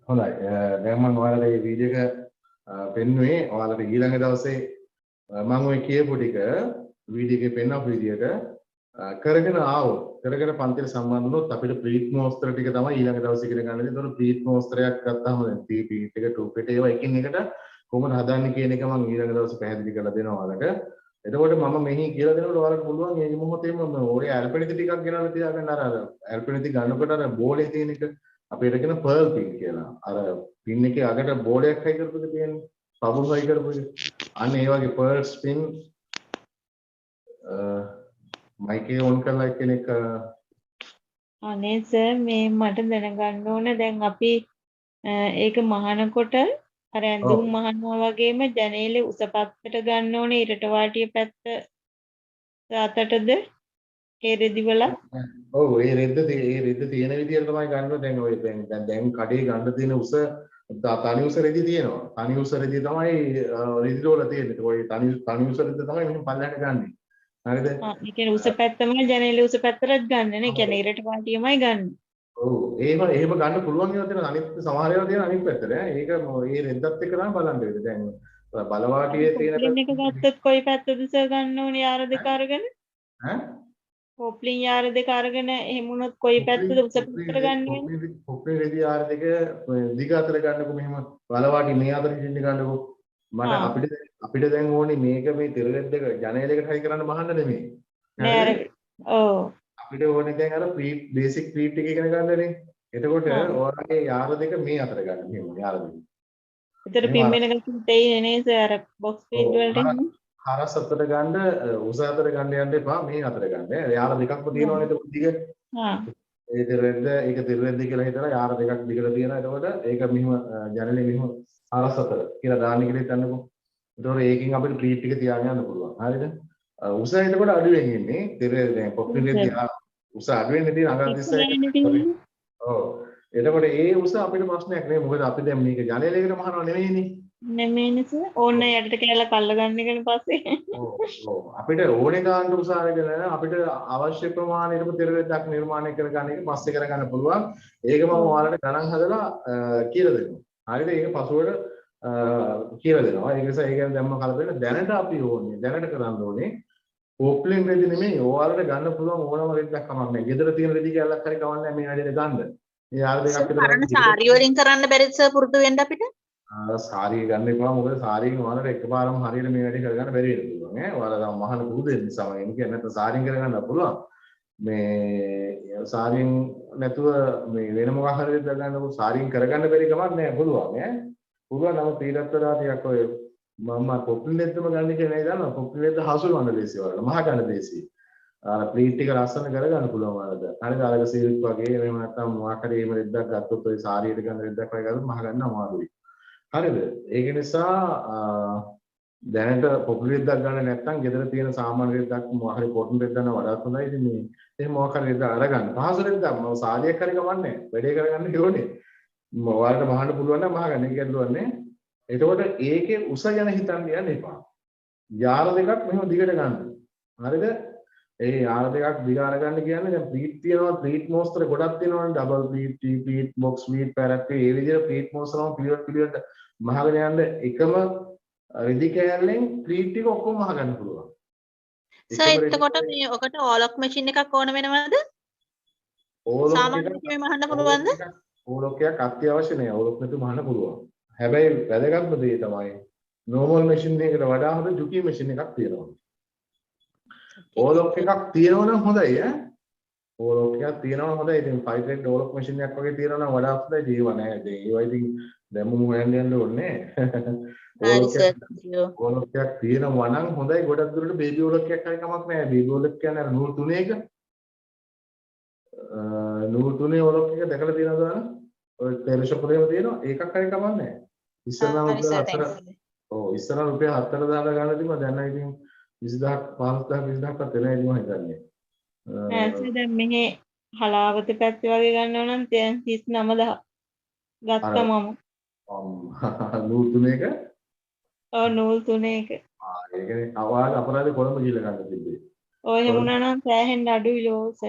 හොඳයි දැන් මම ඔයාලට මේ වීඩියෝ එක පෙන්නුවේ ඔයාලට ඊළඟ දවසේ මම ඔය කියපු ටික වීඩියෝ එකේ පෙන්වපු විදියට කරගෙන ආවොත් කරගෙන පන්තියට සම්බන්ධ වුණොත් අපිට ප්ලීට් මෝස්තර ටික තමයි ඊළඟ දවසේ ඉගෙන ගන්න. ඒතකොට ප්ලීට් මෝස්තරයක් ගත්තාම දැන් ප්ලීට් එක ටූප් එක ඒවා එකින් එකට කොහොමද හදන්නේ කියන එක මම ඊළඟ දවසේ පැහැදිලි කරලා දෙනවා ඔයාලට. එතකොට මම මෙහි කියලා දෙනකොට ඔයාලට පුළුවන් මේ මොහොතේම ඔය ඇල්පෙනිති ටිකක් ගෙනල්ලා තියාගන්න අර ඇල්පෙනිති ගන්නකොට අර බෝලේ තියෙන එක අපිට කියන පර්ල් පින් කියලා. අර පින් එකේ අගට බෝලයක් හයි කරපු එක තියෙන්නේ. පබුරු හයි කරපු එක. අන්න ඒ වගේ පර්ල් ස්පින් මයික් එක ඔන් කරලා කෙනෙක් අනේ සර් මේ මට දැනගන්න ඕන දැන් අපි ඒක මහනකොට අර ඇඳුම් මහනවා වගේම ජනේලේ උස පැත්තට ගන්න ඕනේ ඉරට වාටිය පැත්ත අතටද ඒ රෙදි වල ඔව් ඒ රෙද්ද තියෙන විදියට තමයි ගන්න. දැන් ඔය දැන් කඩේ ගන්න තියෙන උස තනි උස රෙදි තියෙනවා. තනි උස රෙදි තමයි රෙදි වල තියෙන්නේ. ඔය තනි උස රෙදි තමයි මෙහෙම පල්ලයට ගන්නෙ. හරිද? ඒ කියන්නේ උස පැත්තම ජනේලේ උස පැත්තටත් ගන්න නේ. කියන්නේ ඉරට වාටියමයි ගන්න. ඔව් එහෙම ගන්න පුළුවන් ඒවා තියෙන අනිත් සමහර ඒවා තියෙන අනිත් පැත්තට ඈ. ඒක මේ රෙද්දත් එක්ක තමයි බලන්න වෙන්නේ. දැන් බලවාටියේ තියෙන එක ගත්තත් කොයි පැත්තද සර් ගන්න ඕනේ යාර දෙක අරගෙන? ඈ පොප්ලින් යාර දෙක අරගෙන එහෙම වුණොත් කොයි පැත්තද උස පැත්තට ගන්න වෙන්නේ? පොප්ලින් රෙදි යාර දෙක දිග අතර ගන්නකො මෙහෙම බලවාටි මේ අතර ඉන්න ගන්නකො. මට අපිට දැන් ඕනේ මේක මේ තිර රෙද්ද ජනේලයකට හයි කරන්න මහන්න නෙමෙයි. නෑ ඔව් අපිට ඕනේ දැන් අර බේසික් ක්‍රීප් ටික ඉගෙන ගන්නනේ. එතකොට ඔයාලගේ යාර දෙක මේ අතර ගන්න මෙහෙම යාර දෙක. ඒතර පින් වෙන ගත්තොත් තේින්නේ නේ සර් බොක්ස් ෆීඩ් වලට එහෙම. හරස් අතර ගන්න උස අතර ගන්න යන්න එපා මේ අතර ගන්න. යාර දෙකක්ම තියෙනවනේ එතකොට දිග. ඒ තිර රෙද්ද ඒක තිර රෙද්ද කියලා හිතලා යාර දෙකක් දිගට තියෙනවා. එතකොට ඒක මෙහෙම ජනලේ මෙහෙම හරස් අතර කියලා දාන්න කියලා හිතන්නකෝ. එතකොට ඒකෙන් අපිට ක්‍රීප් ටික තියාගෙන යන්න පුළුවන්. හරිද? උස එතකොට අඩුවෙන් ඉන්නේ. තිර දැන් පොප්පින් රෙද්ද උස අඩුවෙන් තියෙන අඟල් 31. ඔව්. එතකොට ඒ උස අපිට ප්‍රශ්නයක් නෙවෙයි. මොකද අපි දැන් මේක ජනේලයකට මහනව නෙවෙයිනේ. නෙමෙයිනේ සර්. ඕන්න යටට කියලා කල්ල ගන්න එකනේ පස්සේ. ඔව්. අපිට ඕනේ ගන්න උස අරගෙන අපිට අවශ්‍ය ප්‍රමාණයටම තිර රෙද්දක් නිර්මාණය කරගන්න එක පස්සේ කරගන්න පුළුවන්. ඒක මම ඔයාලට ගණන් හදලා කියලා දෙනවා. හරිද? ඒක පසුවට කියලා දෙනවා. ඒක නිසා ඒක ගැන දැම්ම කලබල දැනට අපි ඕනේ. දැනට කරන්න ඕනේ. පොප්ලින් රෙදි නෙමෙයි ඔයාලට ගන්න පුළුවන් ඕනම රෙද්දක් කමන්නේ. ගෙදර තියෙන රෙදි කැල්ලක් හරි කවන්නේ මේ වැඩේට ගන්න. මේ යාර දෙකක් විතර කරන සාරි වලින් කරන්න බැරිද සර් පුරුදු වෙන්න අපිට? සාරිය ගන්න එපා. මොකද සාරියෙන් ඔයාලට එකපාරම හරියට මේ වැඩේ කරගන්න බැරි වෙන්න පුළුවන් ඈ. ඔයාලා දැන් මහන පුරුදු වෙන නිසා මම කියන්නේ නැත්නම් සාරියෙන් කරගන්න පුළුවන්. මේ සාරියෙන් නැතුව මේ වෙන මොකක් හරි දෙයක් ගන්නකො සාරියෙන් කරගන්න බැරි කමක් නෑ පුළුවන් ඈ. පුළුවන් නම් පීඩත් වල ටිකක් ඔය මම පොප්ලින් රෙද්දම ගන්න කියලා නේද දන්නවා. පොප්ලින් රෙද්ද හසුරවන්න දේශය වල මහා ගන්න දේශය. අර ප්ලීට් එක ලස්සන කරගන්න පුළුවන් වලද. හරිද? අරක සිල්ක් වගේ එහෙම නැත්නම් මොකක් හරි එහෙම රෙද්දක් ගත්තොත් ඔය සාරියට ගන්න රෙද්දක් වගේ ගත්තොත් මහා ගන්න අමාරුයි. හරිද? ඒක නිසා දැනට පොප්ලින් රෙද්දක් ගන්න නැත්නම් ගෙදර තියෙන සාමාන්‍ය රෙද්දක් මොකක් හරි කොටන් රෙද්දක් නම් වඩාත් හොඳයි. ඉතින් මේ එහෙම මොකක් හරි රෙද්දක් අරගන්න. පහසු රෙද්දක් මම සාරියක් හරි කමන්නේ. වැඩේ කරගන්න ඕනේ. ඔයාලට මහන්න පුළුවන් නම් මහගන්න කියලාන්නේ. එතකොට ඒකේ උස ගැන හිතන්න යන්න එපා. යාර දෙකක් මෙහෙම දිගට ගන්න. හරිද? ඒ යාර දෙකක් දිගාර ගන්න කියන්නේ දැන් ප්ලීට් තියෙනවා ප්ලීට් මොස්තර ගොඩක් තියෙනවනේ ඩබල් ප්ලීට් ටී ප්ලීට් බොක්ස් ප්ලීට් පැරැට් ඒ විදිහට ප්ලීට් මොස්තරම පිළිවෙලට මහගෙන යන්න එකම රෙදි කෑල්ලෙන් ප්ලීට් ටික ඔක්කොම මහගන්න පුළුවන්. සර් එතකොට මේ ඔකට ඕලොක් මැෂින් එකක් ඕන වෙනවද? සාමාන්‍ය මේ මහන්න පුළුවන්ද? ඕලොක්යක් අත්‍යවශ්‍ය නෑ. ඕලොක් නැතුව මහන්න පුළුවන්. හැබැයි වැදගත්ම දේ තමයි නෝමල් මැෂින් එකකට වඩා හොඳ ජුකි මැෂින් එකක් තියෙනවා. ඕලොක් එකක් තියෙනවනම් හොඳයි ඈ. ඕලොක් එකක් තියෙනවනම් හොඳයි. ඉතින් 5 thread ඕලොක් මැෂින් එකක් වගේ තියෙනවනම් වඩා හොඳයි. ජීව නෑ. ඒවා ඉතින් දැම්මම හොයන්න යන්න ඕනේ නෑ. ඕලොක් එකක් තියෙනවා නම් හොඳයි. ගොඩක් දුරට බේබි ඕලොක් එකක් හරි කමක් නෑ. බේබි ඕලොක් කියන්නේ අර නූල් තුනේක නූල් තුනේ ඕලොක් එක දැකලා තියෙනවද නේද? ඔය ටෙලිෂොප් එකේම තියෙනවා. ඒකක් හරි කමක් නෑ. ඉස්සරහම රුපියල් 4000 ගන්න තිබුණා. දැන් නම් ඉතින් 20000ක් 15000ක් 20000ක් වෙනවා මම හිතන්නේ. නෑ දැන් මෙහි හලාවත පැත්තේ වගේ ගන්නවා නම් දැන් 39000 ගත්තා මම. නූල් තුනේක? ඔව් නූල් තුනේක. ඒ කියන්නේ අවාල අපරාධේ කොළඹ ගිහලා ගන්න තිබ්බේ. ඔය එහෙම වුණා නම් සෑහෙන්න අඩුයි ලෝස.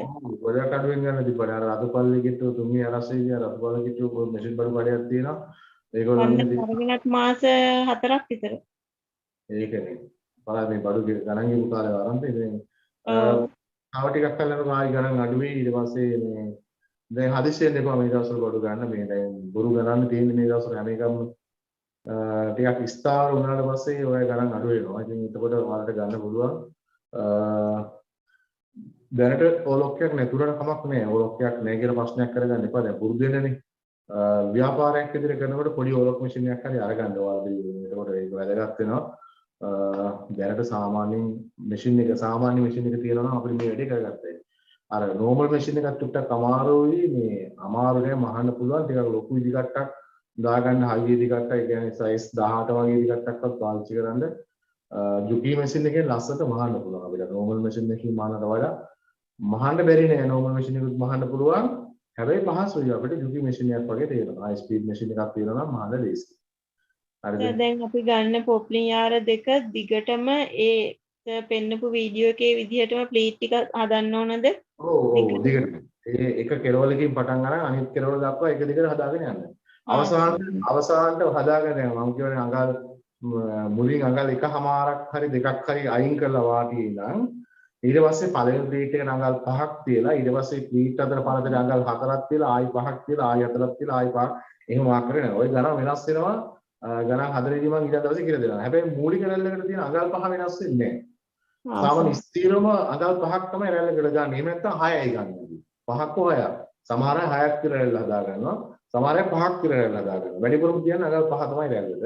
ගොඩක් අඩුවෙන් ගන්න තිබ්බනේ. අර රතුපල්ලේ කිට්ටුව තුන්ගේ අරසේ ගියා රතුපල්ලේ කිට්ටුව මෙෂින් බඩු කඩයක් තියෙනවා. ඒගොල්ලන්ගේ මාස 4ක් විතර. ඒකනේ. බලන්න මේ බඩු ගණන් ගිහපු කාලේ ආරම්භ ඉතින් තව ටිකක් කලකට ආයි ගණන් අඩු වෙයි. ඊට පස්සේ මේ දැන් හදිස්සියෙන් එපා මේ දවස්වල බඩු ගන්න. මේ දැන් බොරු ගණන් තියෙන්නේ මේ දවස්වල හැම එකම ටිකක් ස්ථාවර වුණාට පස්සේ ඔය ගණන් අඩු වෙනවා. ඉතින් එතකොට ඔයාලට ගන්න පුළුවන්. දැනට ඕලොක්කයක් නැතුණට කමක් නෑ. ඕලොක්කයක් නෑ කියලා ප්‍රශ්නයක් කරගන්න එපා. දැන් පුරුදු වෙනනේ. ව්‍යාපාරයක් විදිහට කරනකොට පොඩි ඕලොක් මැෂින් එකක් හරි අරගන්න ඔයාලට. එතකොට ඒක වැදගත් වෙනවා. දැනට සාමාන්‍ය මැෂින් එක තියෙනවා නම් අපිට මේ වැඩේ කරගත්තා. අර නෝමල් මැෂින් එකක් ටුට්ටක් අමාරුයි. මේ අමාරු නෑ මහන්න පුළුවන්. ටිකක් ලොකු ඉදිකට්ටක් දාගන්න හයි ඉදිකට්ටක්. ඒ කියන්නේ සයිස් 18 වගේ ඉදිකට්ටක්වත් පාවිච්චි කරන්න ජුකි මැෂින් එකෙන් ලස්සට මහන්න පුළුවන්. අපිට නෝමල් මැෂින් එකකින් මහන්නට වඩා මහන්න බැරි නෑ. නෝමල් මැෂින් එකකුත් මහන්න පුළුවන්. හැබැයි පහසුයි අපිට ජුකි මැෂින් එකක් වගේ තේරෙනවා. හයි ස්පීඩ් මැෂින් එකක් තියෙනවා නම් මහන්න ලේසි. හරිද? දැන් අපි ගන්න පොප්ලින් යාර දෙක දිගටම ඒ පෙන්නපු වීඩියෝ එකේ විදිහටම ප්ලීට් ටික හදන්න ඕනද? ඔව් දිගටම. ඒ එක කෙරවලකින් පටන් අරන් අනිත් කෙරවල දක්වා එක දිගට හදාගෙන යන්න. අවසානට හදාගෙන යනවා. මම කියන්නේ අඟල් මුලින් අඟල් එකමාරක් හරි දෙකක් හරි අයින් කරලා වාටියේ ඉඳන් ඊට පස්සේ පළවෙනි ප්ලීට් එකට අඟල් 5ක් තියලා ඊට පස්සේ ප්ලීට් අතර පළතට අඟල් 4ක් තියලා ආයි 5ක් තියලා ආයි 4ක් තියලා ආයි 5ක් එහෙම වාක් කරගෙන යනවා. ওই ගණන් වෙනස් වෙනවා. ගණන් හදරේදී මම ඊට දවසේ කියලා දෙනවා. හැබැයි මූලික රැල්ලකට තියෙන අඟල් 5 වෙනස් වෙන්නේ නැහැ. සාමාන්‍ය ස්ථිරම අඟල් 5ක් තමයි රැල්ලකට ගන්න. එහෙම නැත්නම් 6යි ගන්න. 5ක් හෝ 6ක්. සමහර අය 6ක් කියලා රැල්ල හදා ගන්නවා. සමහර අය 5ක් කියලා රැල්ල හදා ගන්නවා. වැඩිපුරම කියන්නේ අඟල් 5 තමයි රැල්ලට.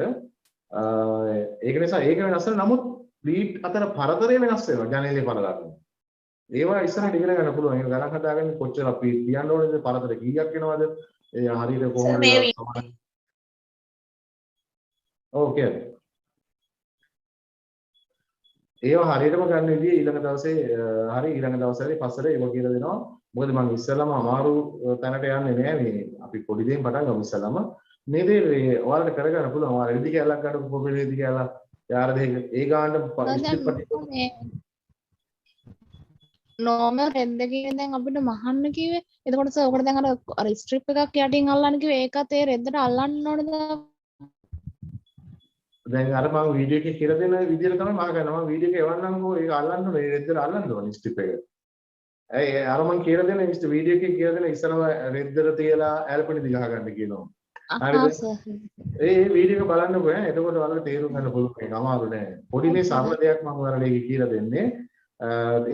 ඒක නිසා ඒක වෙනස් වෙන නමුත් ප්ලීට් අතර පරතරය වෙනස් වෙනවා. ජනේලේ පරතරය. ඒවා ඉස්සරහට ඉගෙන ගන්න පුළුවන්. ඒක ගණන් හදාගන්න කොච්චර අපි කියන්න ඕනේද පරතර කීයක් වෙනවද? ඒ හරියට කොහොමද? ඕකේ. ඒවා හරියටම ගන්න විදිය ඊළඟ දවසේ ඊළඟ දවසේ පස්සට ඒක කියලා දෙනවා. මොකද මම ඉස්සෙල්ලාම අමාරු තැනට යන්නේ නෑ මේ අපි පොඩි දෙයින් පටන් ගමු ඉස්සෙල්ලාම. මේ දේ ඔයාලට කරගන්න පුළුවන්. ඔයාලා රෙදි කැලක් ගන්න කොපේ රෙදි කැලක් යාර දෙක ඒ ගානට නෝමල් රෙද්ද කියන දැන් අපිට මහන්න කිව්වේ. එතකොට සර් ඔකට දැන් අර ස්ට්‍රිප් එකක් යටින් අල්ලන්න කිව්වේ. ඒකත් ඒ රෙද්දට අල්ලන්න ඕනද? දැන් අර මම වීඩියෝ එකේ කියලා දෙන විදිහට තමයි මම ගන්නවා. මම වීඩියෝ එක එවන්නම්කෝ ඒක අල්ලන්න ඕනේ. රෙද්දට අල්ලන්න ඕනේ ස්ට්‍රිප් එක. ඇයි අර මම කියලා දෙන වීඩියෝ එකේ කියලා දෙන ඉස්සරම රෙද්දට තියලා ඇල්පනි දිගහ ගන්න කියනවා. හරිද? ඒ වීඩියෝ එක බලන්නකෝ ඈ. එතකොට ඔයාලට තේරුම් ගන්න පුළුවන්. ඒක අමාරු නෑ. පොඩි මේ සරල දෙයක් මම ඔයාලට ඒක කියලා දෙන්නේ.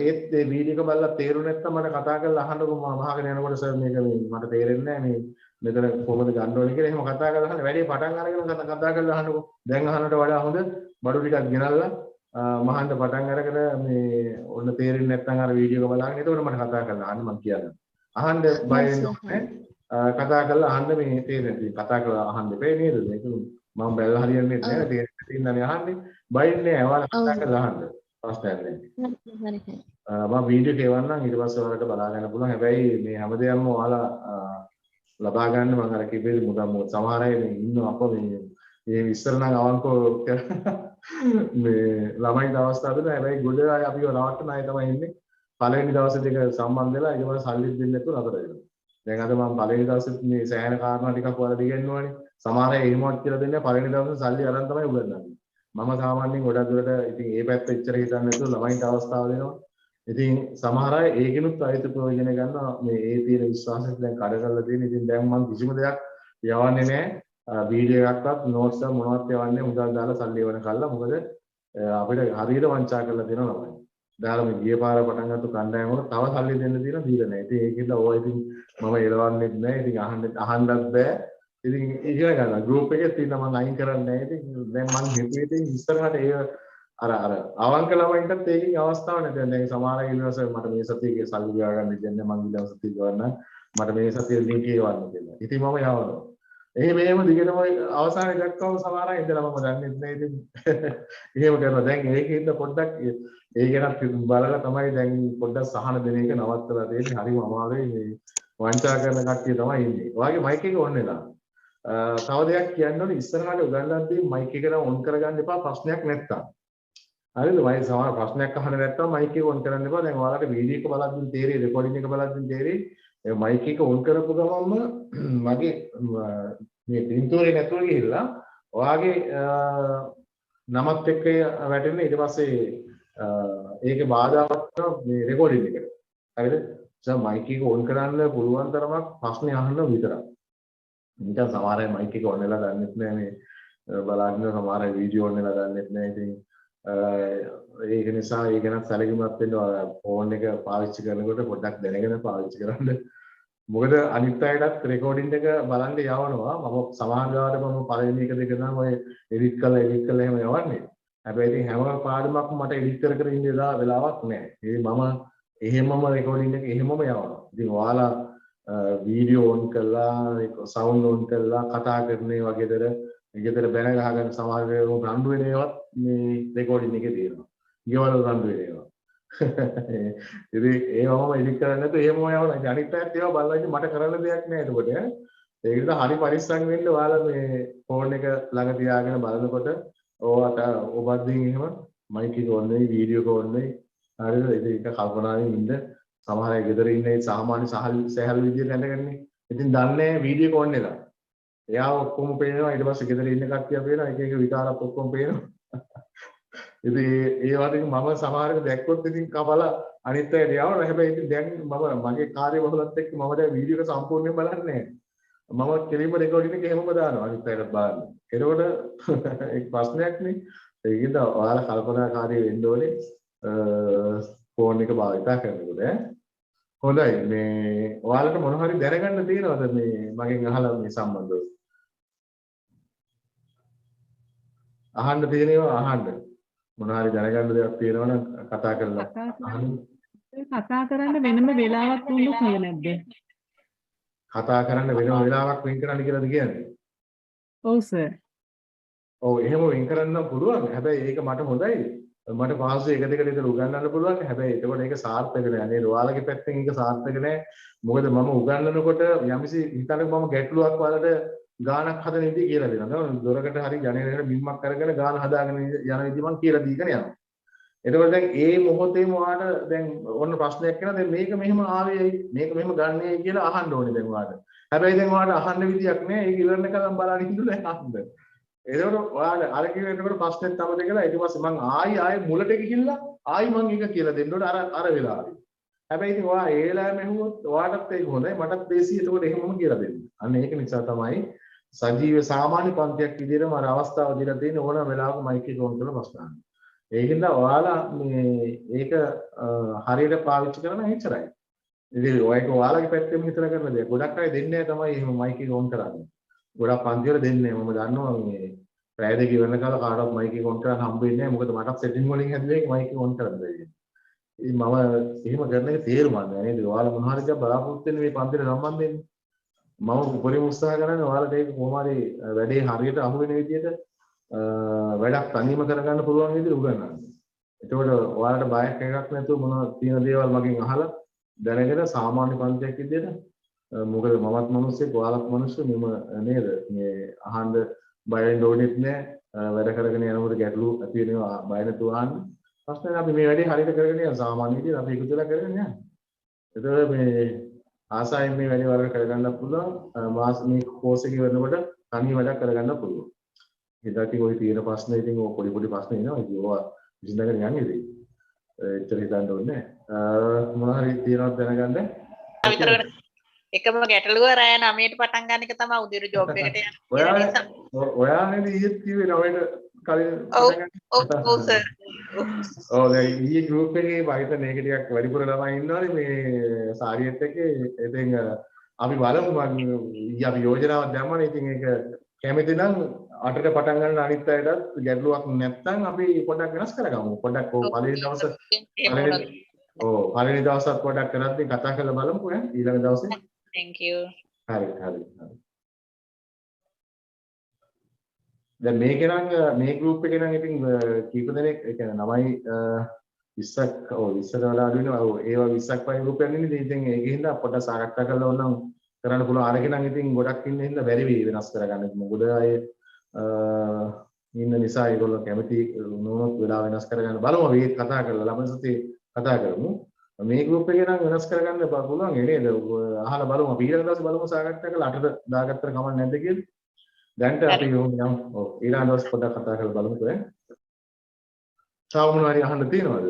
ඒත් මේ වීඩියෝ එක බලලා තේරුනේ නැත්නම් මට කතා කරලා අහන්නකෝ මම අහගෙන යනකොට සර් මේක මට තේරෙන්නේ නැහැ මේ මෙතන කොහොමද ගන්න ඕනේ කියලා එහෙම කතා කරලා අහන්න වැඩි පටන් අරගෙන කතා කරලා අහන්නකෝ දැන් අහන්නට වඩා හොඳ බඩු ටිකක් ගෙනල්ලා මහන්න පටන් අරගෙන මේ ඔන්න තේරෙන්නේ නැත්නම් අර වීඩියෝ එක බලන්න එතකොට මට කතා කරලා අහන්න මම කියන්නේ අහන්න බය වෙන්නේ කතා කරලා අහන්න මේ තේරෙන්නේ කතා කරලා අහන්න එපේ නේද මේක මම බැලලා හරියන්නේ නැහැ තේරෙන්නේ අහන්නේ බයින්නේ ඔයාලා කතා කරලා අහන්න ප්‍රශ්නයක් නැහැ. මම වීඩියෝ එක එවන්නම් ඊට පස්සේ ඔයාලට බලා ගන්න පුළුවන්. හැබැයි මේ හැමදේම ඔයාලා ලබා ගන්න මම අර කිව්වේ මුදම් සමහර අය මේ ඉන්න අප මේ ඉස්සර නම් අවංකව මේ ළමයි අවස්ථාව දෙනවා. හැබැයි ගොඩ අය අපිව රවට්ටන අය තමයි ඉන්නේ. පළවෙනි දවසේ දෙක සම්බන්ධ වෙලා ඊට පස්සේ සල්ලි දෙන්න නැතුව නතර වෙනවා. දැන් අද මම පළවෙනි දවසෙත් මේ සෑහෙන කාරණා ටිකක් ඔයාලට ඉගෙනුවානේ. සමහර අය එහෙමවත් කියලා දෙන්නේ පළවෙනි දවසේ සල්ලි අරන් තමයි උගන්වන්නේ. මම සාමාන්‍යයෙන් ගොඩක් දුරට ඉතින් ඒ පැත්ත එච්චර හිතන්නේ නැතුව ළමයින්ට අවස්ථාව දෙනවා. ඉතින් සමහර අය ඒකිනුත් අයිති ප්‍රයෝජන ගන්නවා. මේ ඒ තියෙන විශ්වාසයෙන් දැන් කඩ කරලා තියෙන. ඉතින් දැන් මම කිසිම දෙයක් යවන්නේ නැහැ. වීඩියෝ එකක්වත් නෝට්ස් එක මොනවත් යවන්නේ මුදල් දාලා සල්ලි එවන කල්ලා. මොකද අපිට හරියට වංචා කරලා තියෙනවා ළමයි. දාලා මේ ගිය පාර පටන් ගත්ත කණ්ඩායම වල තව සල්ලි දෙන්න තියෙන දීලා නැහැ. ඉතින් ඒකෙන්ද ඕවා ඉතින් මම එලවන්නෙත් නැහැ. ඉතින් අහන්නත් බෑ. ඉතින් ඉගෙන ගන්න ගෲප් එකේ තියෙන මම අයින් කරන්නේ නැහැ. ඉතින් දැන් මම හිතුවේ ඉතින් ඉස්සරහට ඒ අර අවංක ළමයින්ටත් ඒකේ අවස්ථාවක් නැහැ. දැන් සමහර ඉන්නවස මට මේ සතියේ සල්ලි ගා ගන්න දෙන්නේ මම ඊළඟ සතියේ ගවන්න මට මේ සතියේ ලින්ක් එකවන්න කියලා. ඉතින් මම යවනවා. එහෙම දිගටම අවසානයේ දක්වම සමහර අය ඉඳලා මම දන්නේ නැහැ. ඉතින් එහෙම කරනවා. දැන් ඒකෙන්ද පොඩ්ඩක් ඒ ගැන බලලා තමයි දැන් පොඩ්ඩක් සහන දෙන එක නවත්තලා තියෙන්නේ. හරිම අමාරුයි මේ වංචා කරන කට්ටිය තමයි ඉන්නේ. ඔයාගේ මයික් එක ඔන් වෙලා. තව දෙයක් කියන්න ඕනේ ඉස්සරහට උගන්වද්දී මයික් එක නම් ඔන් කරගන්න එපා ප්‍රශ්නයක් නැත්තම්. හරිද? මයි සමහර ප්‍රශ්නයක් අහන්න නැත්තම් මයික් එක ඔන් කරන්න එපා. දැන් ඔයාලට වීඩියෝ එක බලද්දී තේරෙයි රෙකෝඩින් එක බලද්දී තේරෙයි. ඒ මයික් එක ඔන් කරපු ගමන්ම මගේ මේ පින්තූරේ නැතුව ගිහිල්ලා ඔයාගේ නමත් එක්ක වැටෙන්නේ ඊට පස්සේ ඒකේ බාධාවක් කරන මේ රෙකෝඩින් එකට. හරිද? මයික් එක ඔන් කරන්න පුළුවන් තරමක් ප්‍රශ්න අහන්න විතරයි. නිකන් සමහර අය මයික් එක ඔන් වෙලා දන්නෙත් නෑ මේ බලන්න සමහර අය වීඩියෝ ඔන් වෙලා දන්නෙත් නෑ. ඉතින් ඒක නිසා ඒක ගැන සැලකිලිමත් වෙන්න ෆෝන් එක පාවිච්චි කරනකොට පොඩ්ඩක් දැනගෙන පාවිච්චි කරන්න. මොකද අනිත් අයටත් රෙකෝඩින් එක බලන්න යවනවා. මම සමහර වෙලාවට මම පළවෙනි එක දෙක නම් ඔය එඩිට් කරලා එහෙම යවන්නේ. හැබැයි ඉතින් හැම පාඩමක්ම මට එඩිට් කර ඉන්න වෙලාවක් නෑ. ඒ මම එහෙමම රෙකෝඩින් එක එහෙමම යවනවා. ඉතින් ඔයාලා වීඩියෝ ඔන් කරලා සවුන්ඩ් ඔන් කරලා කතා කරන්නේ වගේදර ගෙදර බැන ගහගෙන සමහර වෙලාවට රණ්ඩු වෙන ඒවාත් මේ රෙකෝඩින් එකේ තියෙනවා. ඊවල රණ්ඩු වෙන ඒවා. ඉතින් ඒවම එඩිට් කරන්නේ නැතුව එහෙමම යවනවා. ඉතින් අනිත් පැත්ත ඒවා බලලා ඉතින් මට කරන්න දෙයක් නෑ එතකොට. ඒකට හරි පරිස්සම් වෙන්න ඔයාලා මේ ෆෝන් එක ළඟ තියාගෙන බලනකොට ඔයාට ඔබද්දින් එහෙම මයික් එක ඔන් වෙයි වීඩියෝ එක ඔන් වෙයි. හරිද? ඉතින් ඒක කල්පනාවෙන් ඉන්න. සමහර අය ගෙදර ඉන්නේ සාමාන්‍ය සහල් විදියට ඇඳගන්නේ. ඉතින් දන්නේ වීඩියෝ එක ඔන් වෙලා. එයා ඔක්කොම පේනවා ඊට පස්සේ ගෙදර ඉන්න කට්ටිය පේනවා එක එක විකාරات ඔක්කොම පේනවා. ඉතින් ඒ වගේ මම සමහරක දැක්කොත් ඉතින් කපලා අනිත් අයට යවනවා. හැබැයි ඉතින් දැන් මම මගේ කාර්යබහුලත් එක්ක මම දැන් වීඩියෝ එක සම්පූර්ණයෙන් බලන්නේ නැහැ. මම කෙලින්ම රෙකෝඩින් එක එහෙමම දානවා අනිත් අයටත් බලන්න. ඒකෝට ඒක ප්‍රශ්නයක් නේ. ඒකින්ද ඔයාලා කල්පනාකාරී වෙන්න ඕනේ ෆෝන් එක භාවිතා කරනකොට. හොඳයි මේ ඔයාලට මොන හරි දැනගන්න තියෙනවද මේ මගෙන් අහලා මේ සම්බන්ධව? අහන්න තියෙනවා අහන්න. මොන හරි දැනගන්න දෙයක් තියෙනවනම් කතා කරලා අහන්න. කතා කරන්න වෙනම වෙලාවක් දුන්නොත් හොඳ නැද්ද? කතා කරන්න වෙනම වෙලාවක් වෙන් කරන්න කියලාද කියන්නේ? ඔව් සර්. ඔව් එහෙම වෙන් කරන්න පුළුවන්. හැබැයි ඒක මට හොඳයි. මට පහසු එක දෙක විතර උගන්වන්න පුළුවන්. හැබැයි එතකොට ඒක සාර්ථක නෑ නේද? ඔයාලගේ පැත්තෙන් ඒක සාර්ථක නෑ. මොකද මම උගන්වනකොට යම්සි හිතන්නේ මම ගැටලුවක් වලට ගානක් හදන විදිහ කියලා දෙනවා. දොරකට හරි ජනේලයකට බිම්මක් අරගෙන ගාන හදාගෙන යන විදිහ මම කියලා දීගෙන යනවා. එතකොට දැන් ඒ මොහොතේම ඔයාලට දැන් ඔන්න ප්‍රශ්නයක් එනවා. දැන් මේක මෙහෙම ආවේ මේක මෙහෙම ගන්නෑ කියලා අහන්න ඕනේ දැන් ඔයාලට. හැබැයි දැන් ඔයාලට අහන්න විදියක් නෑ. ඒක ඉවරනකම් බලන්න ඉඳලා අහන්න. එතකොට ඔයාලා අර කියනකොට ප්‍රශ්නෙත් තමයි කියලා ඊට පස්සේ මම ආයි මුලට ගිහිල්ලා ආයි මම ඒක කියලා දෙන්න ඕනේ අර වෙලාවේ. හැබැයි ඉතින් ඔයා ඒ වෙලාවෙම ඇහුවොත් ඔයාටත් ඒක හොඳයි මටත් දේසි එතකොට එහෙමම කියලා දෙන්න. අන්න ඒක නිසා තමයි සජීව සාමාන්‍ය පන්තියක් විදිහටම අර අවස්ථාව දීලා තියෙන ඕනම වෙලාවක මයික් එක ඔන් කරලා ප්‍රශ්න අහන්න. ඒකින්ද ඔයාලා මේ ඒක හරියට පාවිච්චි කරන එච්චරයි. ඉතින් ඔයක ඔයාලගේ පැත්තෙන් හිතලා කරන දේ. ගොඩක් අය දෙන්නේ නැහැ තමයි එහෙම මයික් එක ඔන් කරන්නේ. ගොඩක් පන්ති වල දෙන්නේ මම දන්නවා මේ පැය දෙක ඉවරන කාලා කාටවත් මයික් එක ඔන් කරන්න හම්බ වෙන්නේ නැහැ. මොකද මටත් සෙටින් වලින් හැදුවේ මයික් එක ඔන් කරන්න බැහැ. ඉතින් මම එහෙම කරන එක තේරුම් ගන්න නේද? ඔයාලා මොන හරි දෙයක් බලාපොරොත්තු වෙන මේ පන්තිට සම්බන්ධ වෙන්නේ. මම උපරිම උත්සාහ කරන්නේ ඔයාලට ඒක කොහොම හරි වැඩේ හරියට අහු වෙන විදිහට වැඩක් තනියම කරගන්න පුළුවන් විදිහට උගන්වන්න. එතකොට ඔයාලට බයක් එකක් නැතුව මොන තියෙන දේවල් මගෙන් අහලා දැනගෙන සාමාන්‍ය පන්තියක් විදිහට මොකද මමත් මිනිස්සෙක් ඔයාලත් මිනිස්සු මෙම නේද මේ අහන්න බය වෙන්න ඕනෙත් නෑ වැඩ කරගෙන යනකොට ගැටලු ඇති වෙනවා බය නැතුව අහන්න ප්‍රශ්නේ අපි මේ වැඩේ හරියට කරගෙන යන සාමාන්‍ය විදිහට අපි එකතු වෙලා කරගෙන යනවා. ඒතකොට මේ ආසාවෙන් මේ වැඩේ වල කරගන්න පුළුවන්. මාස මේ කෝස් එකේ වෙනකොට තනිය වැඩක් කරගන්න පුළුවන්. ඉතින් ඔය තියෙන ප්‍රශ්න ඉතින් ඔය පොඩි පොඩි ප්‍රශ්න එනවා. ඉතින් ඕවා විසඳගෙන යන්නේ ඉතින්. එච්චර හිතන්න ඕනේ නැහැ. මොනවා හරි තියෙනවද දැනගන්න? එකම ගැටලුව රෑ 9ට පටන් ගන්න එක තමයි උදේට ජොබ් එකට යන්නේ. ඔයා නේද ඊයේත් කිව්වේ 9ට කලින් ඔව් සර්. ඔව් දැන් ඊයේ ගෲප් එකේ වයිතන එක ටිකක් වැඩිපුර ළමයි ඉන්නවනේ මේ සාරියත් එකේ. ඉතින් අපි බලමු අපි යෝජනාවක් දැම්මනේ. ඉතින් ඒක කැමති නම් 8ට පටන් ගන්න අනිත් අයටත් ගැටලුවක් නැත්නම් අපි පොඩ්ඩක් වෙනස් කරගමු. පොඩ්ඩක් පළවෙනි දවසත් පොඩ්ඩක් කරද්දී කතා කරලා බලමු ඊළඟ දවසේ. Thank you. හරි. දැන් මේකේ නම් මේ ගෲප් එකේ නම් ඉතින් කීප දෙනෙක් ඒ කියන්නේ 20ක් 20ට වඩා අඩු වෙනවා. ඒවා 20ක් වගේ ගෲප් එකක් නෙමෙයි. ඉතින් ඒකේ හින්දා පොඩ්ඩක් සාකච්ඡා කරලා ඕනනම් කරන්න පුළුවන්. අරගෙන නම් ඉතින් ගොඩක් ඉන්න හින්දා බැරි වෙයි වෙනස් කරගන්න. මොකද අය ඉන්න නිසා ඒගොල්ලෝ කැමති නොවුනොත් වෙලා වෙනස් කරගන්න බලමු. අපි ඒක කතා කරලා ළමයි සතියේ කතා කරමු. මේ ගෲප් එකේ නම් වෙනස් කරගන්න පුළුවන් නේද? අහලා බලමු. අපි ඊළඟ දවසේ බලමු සාකච්ඡා කරලා 8ට දාගත්තට කමක් නැද්ද කියලා. දැන්ට අපි යමු. ඔව් ඊළඟ දවසේ පොඩ්ඩක් කතා කරලා බලමුකෝ ඈ. තාම මොනවා හරි අහන්න තියෙනවද?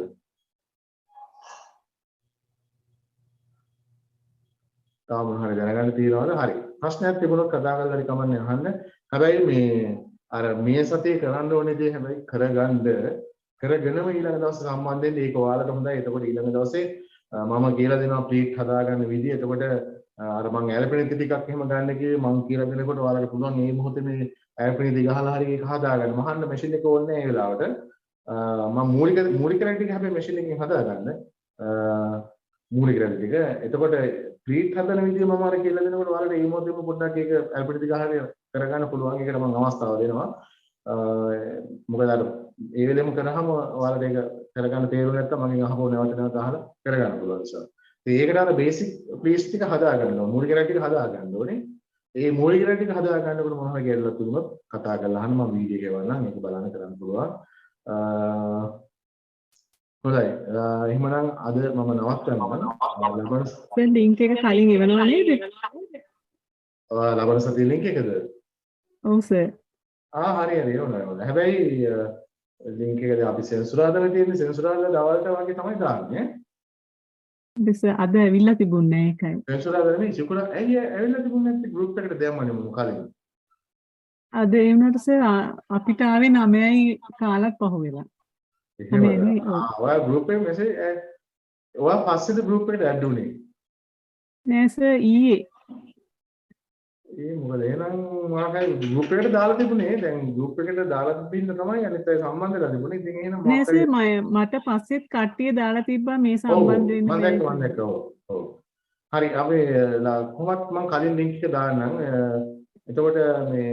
තාම මොනවා හරි දැනගන්න තියෙනවද? හරි. ප්‍රශ්නයක් තිබුණොත් කතා කරලා හරි කමන්නේ අහන්න. හැබැයි මේ අර මේ සතියේ කරන්න ඕනේ දේ හැබැයි කරගෙනම ඊළඟ දවසේ සම්බන්ධ වෙන්න ඒක ඔයාලට හොඳයි. එතකොට ඊළඟ දවසේ මම කියලා දෙනවා ප්ලීට් හදාගන්න විදිය. එතකොට අර මම ඇල්පිනිති ටිකක් එහෙම ගන්න කිව්වේ මම කියලා දෙනකොට ඔයාලට පුළුවන් මේ මොහොතේ මේ ඇල්පිනිති ගහලා හරි ඒක හදාගන්න. මහන්න මැෂින් එක ඕනේ නැහැ ඒ වෙලාවට. මම මූලික රැලි ටික හැබැයි මැෂින් එකෙන් හදාගන්න. මූලික රැලි ටික. එතකොට ප්ලීට් හදන විදිය මම අර කියලා දෙනකොට ඔයාලට මේ මොහොතේම පොඩ්ඩක් ඒක ඇල්පිනිති ගහලා කරගන්න පුළුවන්. ඒකට මම අවස්ථාව දෙනවා. මොකද අර ඒ වෙලෙම කරාම ඔයාලට ඒක කරගන්න තේරුනේ නැත්නම් මගෙන් අහපුව නැවත අහලා කරගන්න පුළුවන් නිසා. ඉතින් ඒකට අර බේසික් ප්ලීස් ටික හදා ගන්න ඕනේ. මූලික රැටි ටික හදා ගන්න ඕනේ. ඒ මූලික රැටි ටික හදා ගන්නකොට මොනවා හරි ගැටලුවක් තිබුණොත් කතා කරලා අහන්න මම වීඩියෝ එකවන්නම් ඒක බලන්න කරන්න පුළුවන්. හොඳයි. එහෙමනම් අද මම නවත්තනවා. දැන් ලින්ක් එක කලින් එවනවා නේද? ලබන සතියේ ලින්ක් එකද? ඔව් සර්. හරි එනවා. හැබැයි ලින්ක් එක අපි සෙන්සුරාදාම තියෙන්නේ සෙන්සුරාදා දවල්ට වගේ තමයි දාන්නේ. දෙස අද ඇවිල්ලා තිබුණේ ඒකයි. සෙන්සුරාදා නෙමෙයි සිකුරා ඇවිල්ලා තිබුණේ නැති ගෲප් එකට දැම්මනේ මම කලින්. අද ඒ වුණාට සර් අපිට ආවේ 9යි කාලක් පහුවෙලා. ඔයා ගෲප් එකේ මෙසේජ් ඔයා පස්සේද ගෲප් එකට ඇඩ් වුනේ? නෑ සර් ඊයේ. මොකද එහෙනම් මාකයි ගෲප් එකට දාලා තිබුණේ. දැන් ගෲප් එකට දාලා තිබින්න තමයි අනිත් අය සම්බන්ධ වෙලා තිබුණේ. ඉතින් එහෙනම් නෑ සර් මට පස්සෙත් කට්ටිය දාලා තිබ්බා මේ සම්බන්ධ වෙන්න. මම දැක්ක. ඔව්. හරි අපි කොහොමත් මම කලින් ලින්ක් එක දාන්නම්. එතකොට මේ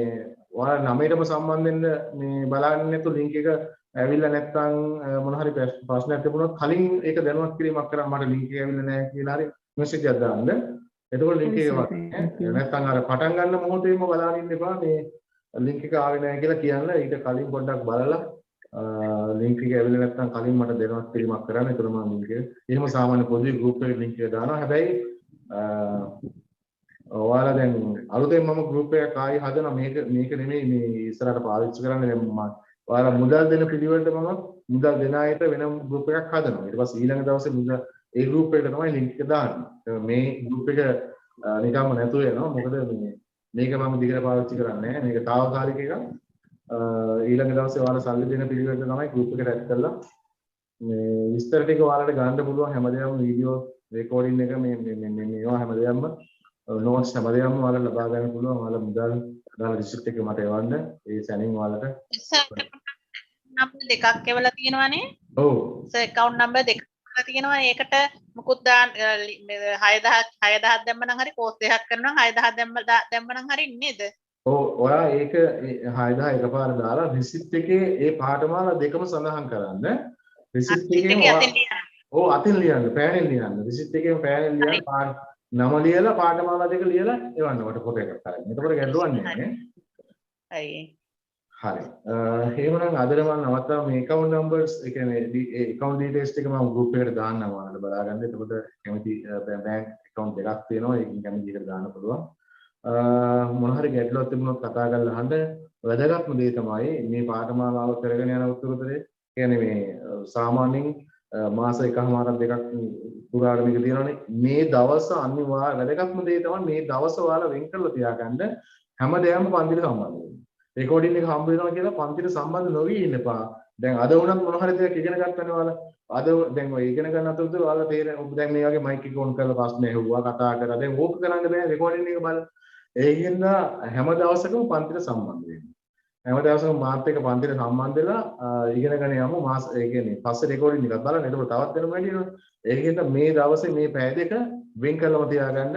ඔයාලා 9ටම සම්බන්ධ වෙන්න මේ බලන්න නැතු ලින්ක් එක ඇවිල්ලා නැත්නම් මොන හරි ප්‍රශ්නයක් තිබුණොත් කලින් ඒක දැනුවත් කිරීමක් කරා මට ලින්ක් එක ඇවිල්ලා නැහැ කියලා හරි මෙසේජ් එකක් දාන්න. එතකොට ලින්ක් එක නැත්නම් අර පටන් ගන්න මොහොතේම බලාගෙන ඉන්න එපා මේ ලින්ක් එක ආවේ නැහැ කියලා කියන්න. ඊට කලින් පොඩ්ඩක් බලලා ලින්ක් එක ඇවිල්ලා නැත්නම් කලින් මට දැනුවත් කිරීමක් කරන්න. ඒතර මම ලින්ක් එක එහෙම සාමාන්‍ය පොදුයි ගෲප් එකේ ලින්ක් එක දානවා. හැබැයි ඔයාලා දැන් අලුතෙන් මම ගෲප් එකක් ආයි හදනවා. මේක නෙමෙයි මේ ඉස්සරහට පාවිච්චි කරන්නේ. දැන් මම ඔයාලා මුදල් දෙන පිළිවෙලට මම මුදල් දෙන අයට වෙනම ගෲප් එකක් හදනවා. ඊට පස්සේ ඊළඟ දවසේ මුදල් ඒ ගෲප් එකට තමයි ලින්ක් එක දාන්නේ. මේ ගෲප් එක නිකම්ම නැතුව යනවා. මොකද මේක මම දිගට පාවිච්චි කරන්නේ නැහැ. මේක తాවකාලික එකක්. ඊළඟ දවසේ ඔයාලා සල්ලි දෙන පිළිවෙලට තමයි ගෲප් එකට ඇඩ් කරලා මේ විස්තර ටික ඔයාලට ගන්න පුළුවන්. හැමදේම වීඩියෝ රෙකෝඩින් එක මේවා හැමදේම නෝට්ස් හැමදේම ඔයාලට ලබා ගන්න පුළුවන්. ඔයාලා මුදල් දාලා රිසිප්ට් එක මට එවන්න. ඒ සැනින් ඔයාලට නම්බර් දෙකක් එවලා තියෙනවානේ. ඔව්. සර් account number දෙකක් තියෙනවා. ඒකට මුකුත් දාන්න 6000 දැම්ම නම් හරි කෝස් දෙකක් කරනවා නම් 6000 දැම්ම නම් හරි නේද? ඔව් ඔයා ඒක 6000 එකපාර දාලා රිසිප්ට් එකේ ඒ පාඨමාලා දෙකම සඳහන් කරන්න. රිසිප්ට් එකේ අතින් ලියන්න පෑනෙන් ලියන්න. රිසිප්ට් එකේ පෑනෙන් ලියන්න නම ලියලා පාඨමාලා දෙක ලියලා එවන්න මට ෆොටෝ එකක් අරගෙන. එතකොට ගැටලුවක් නැහැ. හරි. හරි. එහෙමනම් අදට මම නවත්තා මේ account numbers ඒ කියන්නේ account details ටික මම group එකට දාන්නම් ඔයාලට බලාගන්න. එතකොට කැමති bank account දෙකක් තියෙනවා. ඒකින් කැමති එකට දාන්න පුළුවන්. මොන හරි ගැටලුවක් තිබුණොත් කතා කරලා අහන්න. වැදගත්ම දේ තමයි මේ පාඨමාලාව කරගෙන යන උත්තරේ. කියන්නේ මේ සාමාන්‍යයෙන් මාස එකමාරක් දෙකක් පුරාගෙන මේක තියෙනවානේ. මේ දවස් අනිවාර්ය වැදගත්ම දේ තමයි මේ දවස් ඔයාලා වෙන් කරලා තියාගන්න හැමදේම පන්තිට සම්බන්ධ වෙන්න. රෙකෝඩින් එක හම්බ වෙනවා කියලා පන්තිට සම්බන්ධ නොවි ඉන්න එපා. දැන් අද වුණත් මොන හරි දෙයක් ඉගෙන ගන්නවනේ ඔයාලා. අද දැන් ඔය ඉගෙන ගන්න අතරතුර ඔයාලා තේරෙන ඔබ දැන් මේ වගේ මයික් එක ඔන් කරලා ප්‍රශ්න ඇහුවා කතා කරා. දැන් ඕක කරන්න බෑ රෙකෝඩින් එක බලන්න. ඒකින්ද හැම දවසකම පන්තිට සම්බන්ධ වෙන්න. හැම දවසකම මාත් එක්ක පන්තිට සම්බන්ධ වෙලා ඉගෙනගෙන යමු මාස ඒ කියන්නේ පස්සේ රෙකෝඩින් එකක් බලන්න. එතකොට තවත් වෙනම වැඩිනවා. ඒකින්ද මේ දවසේ මේ පැය දෙක වෙන් කරලම තියාගන්න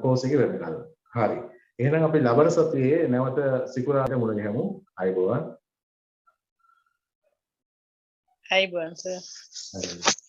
කෝස් එකේ වැඩ කරලා. හරි. එහෙනම් අපි ලබන සතියේ නැවත සිකුරාට මුණ ගැහමු. අයබෝවන්. අයබෝවන් සර්. හරි.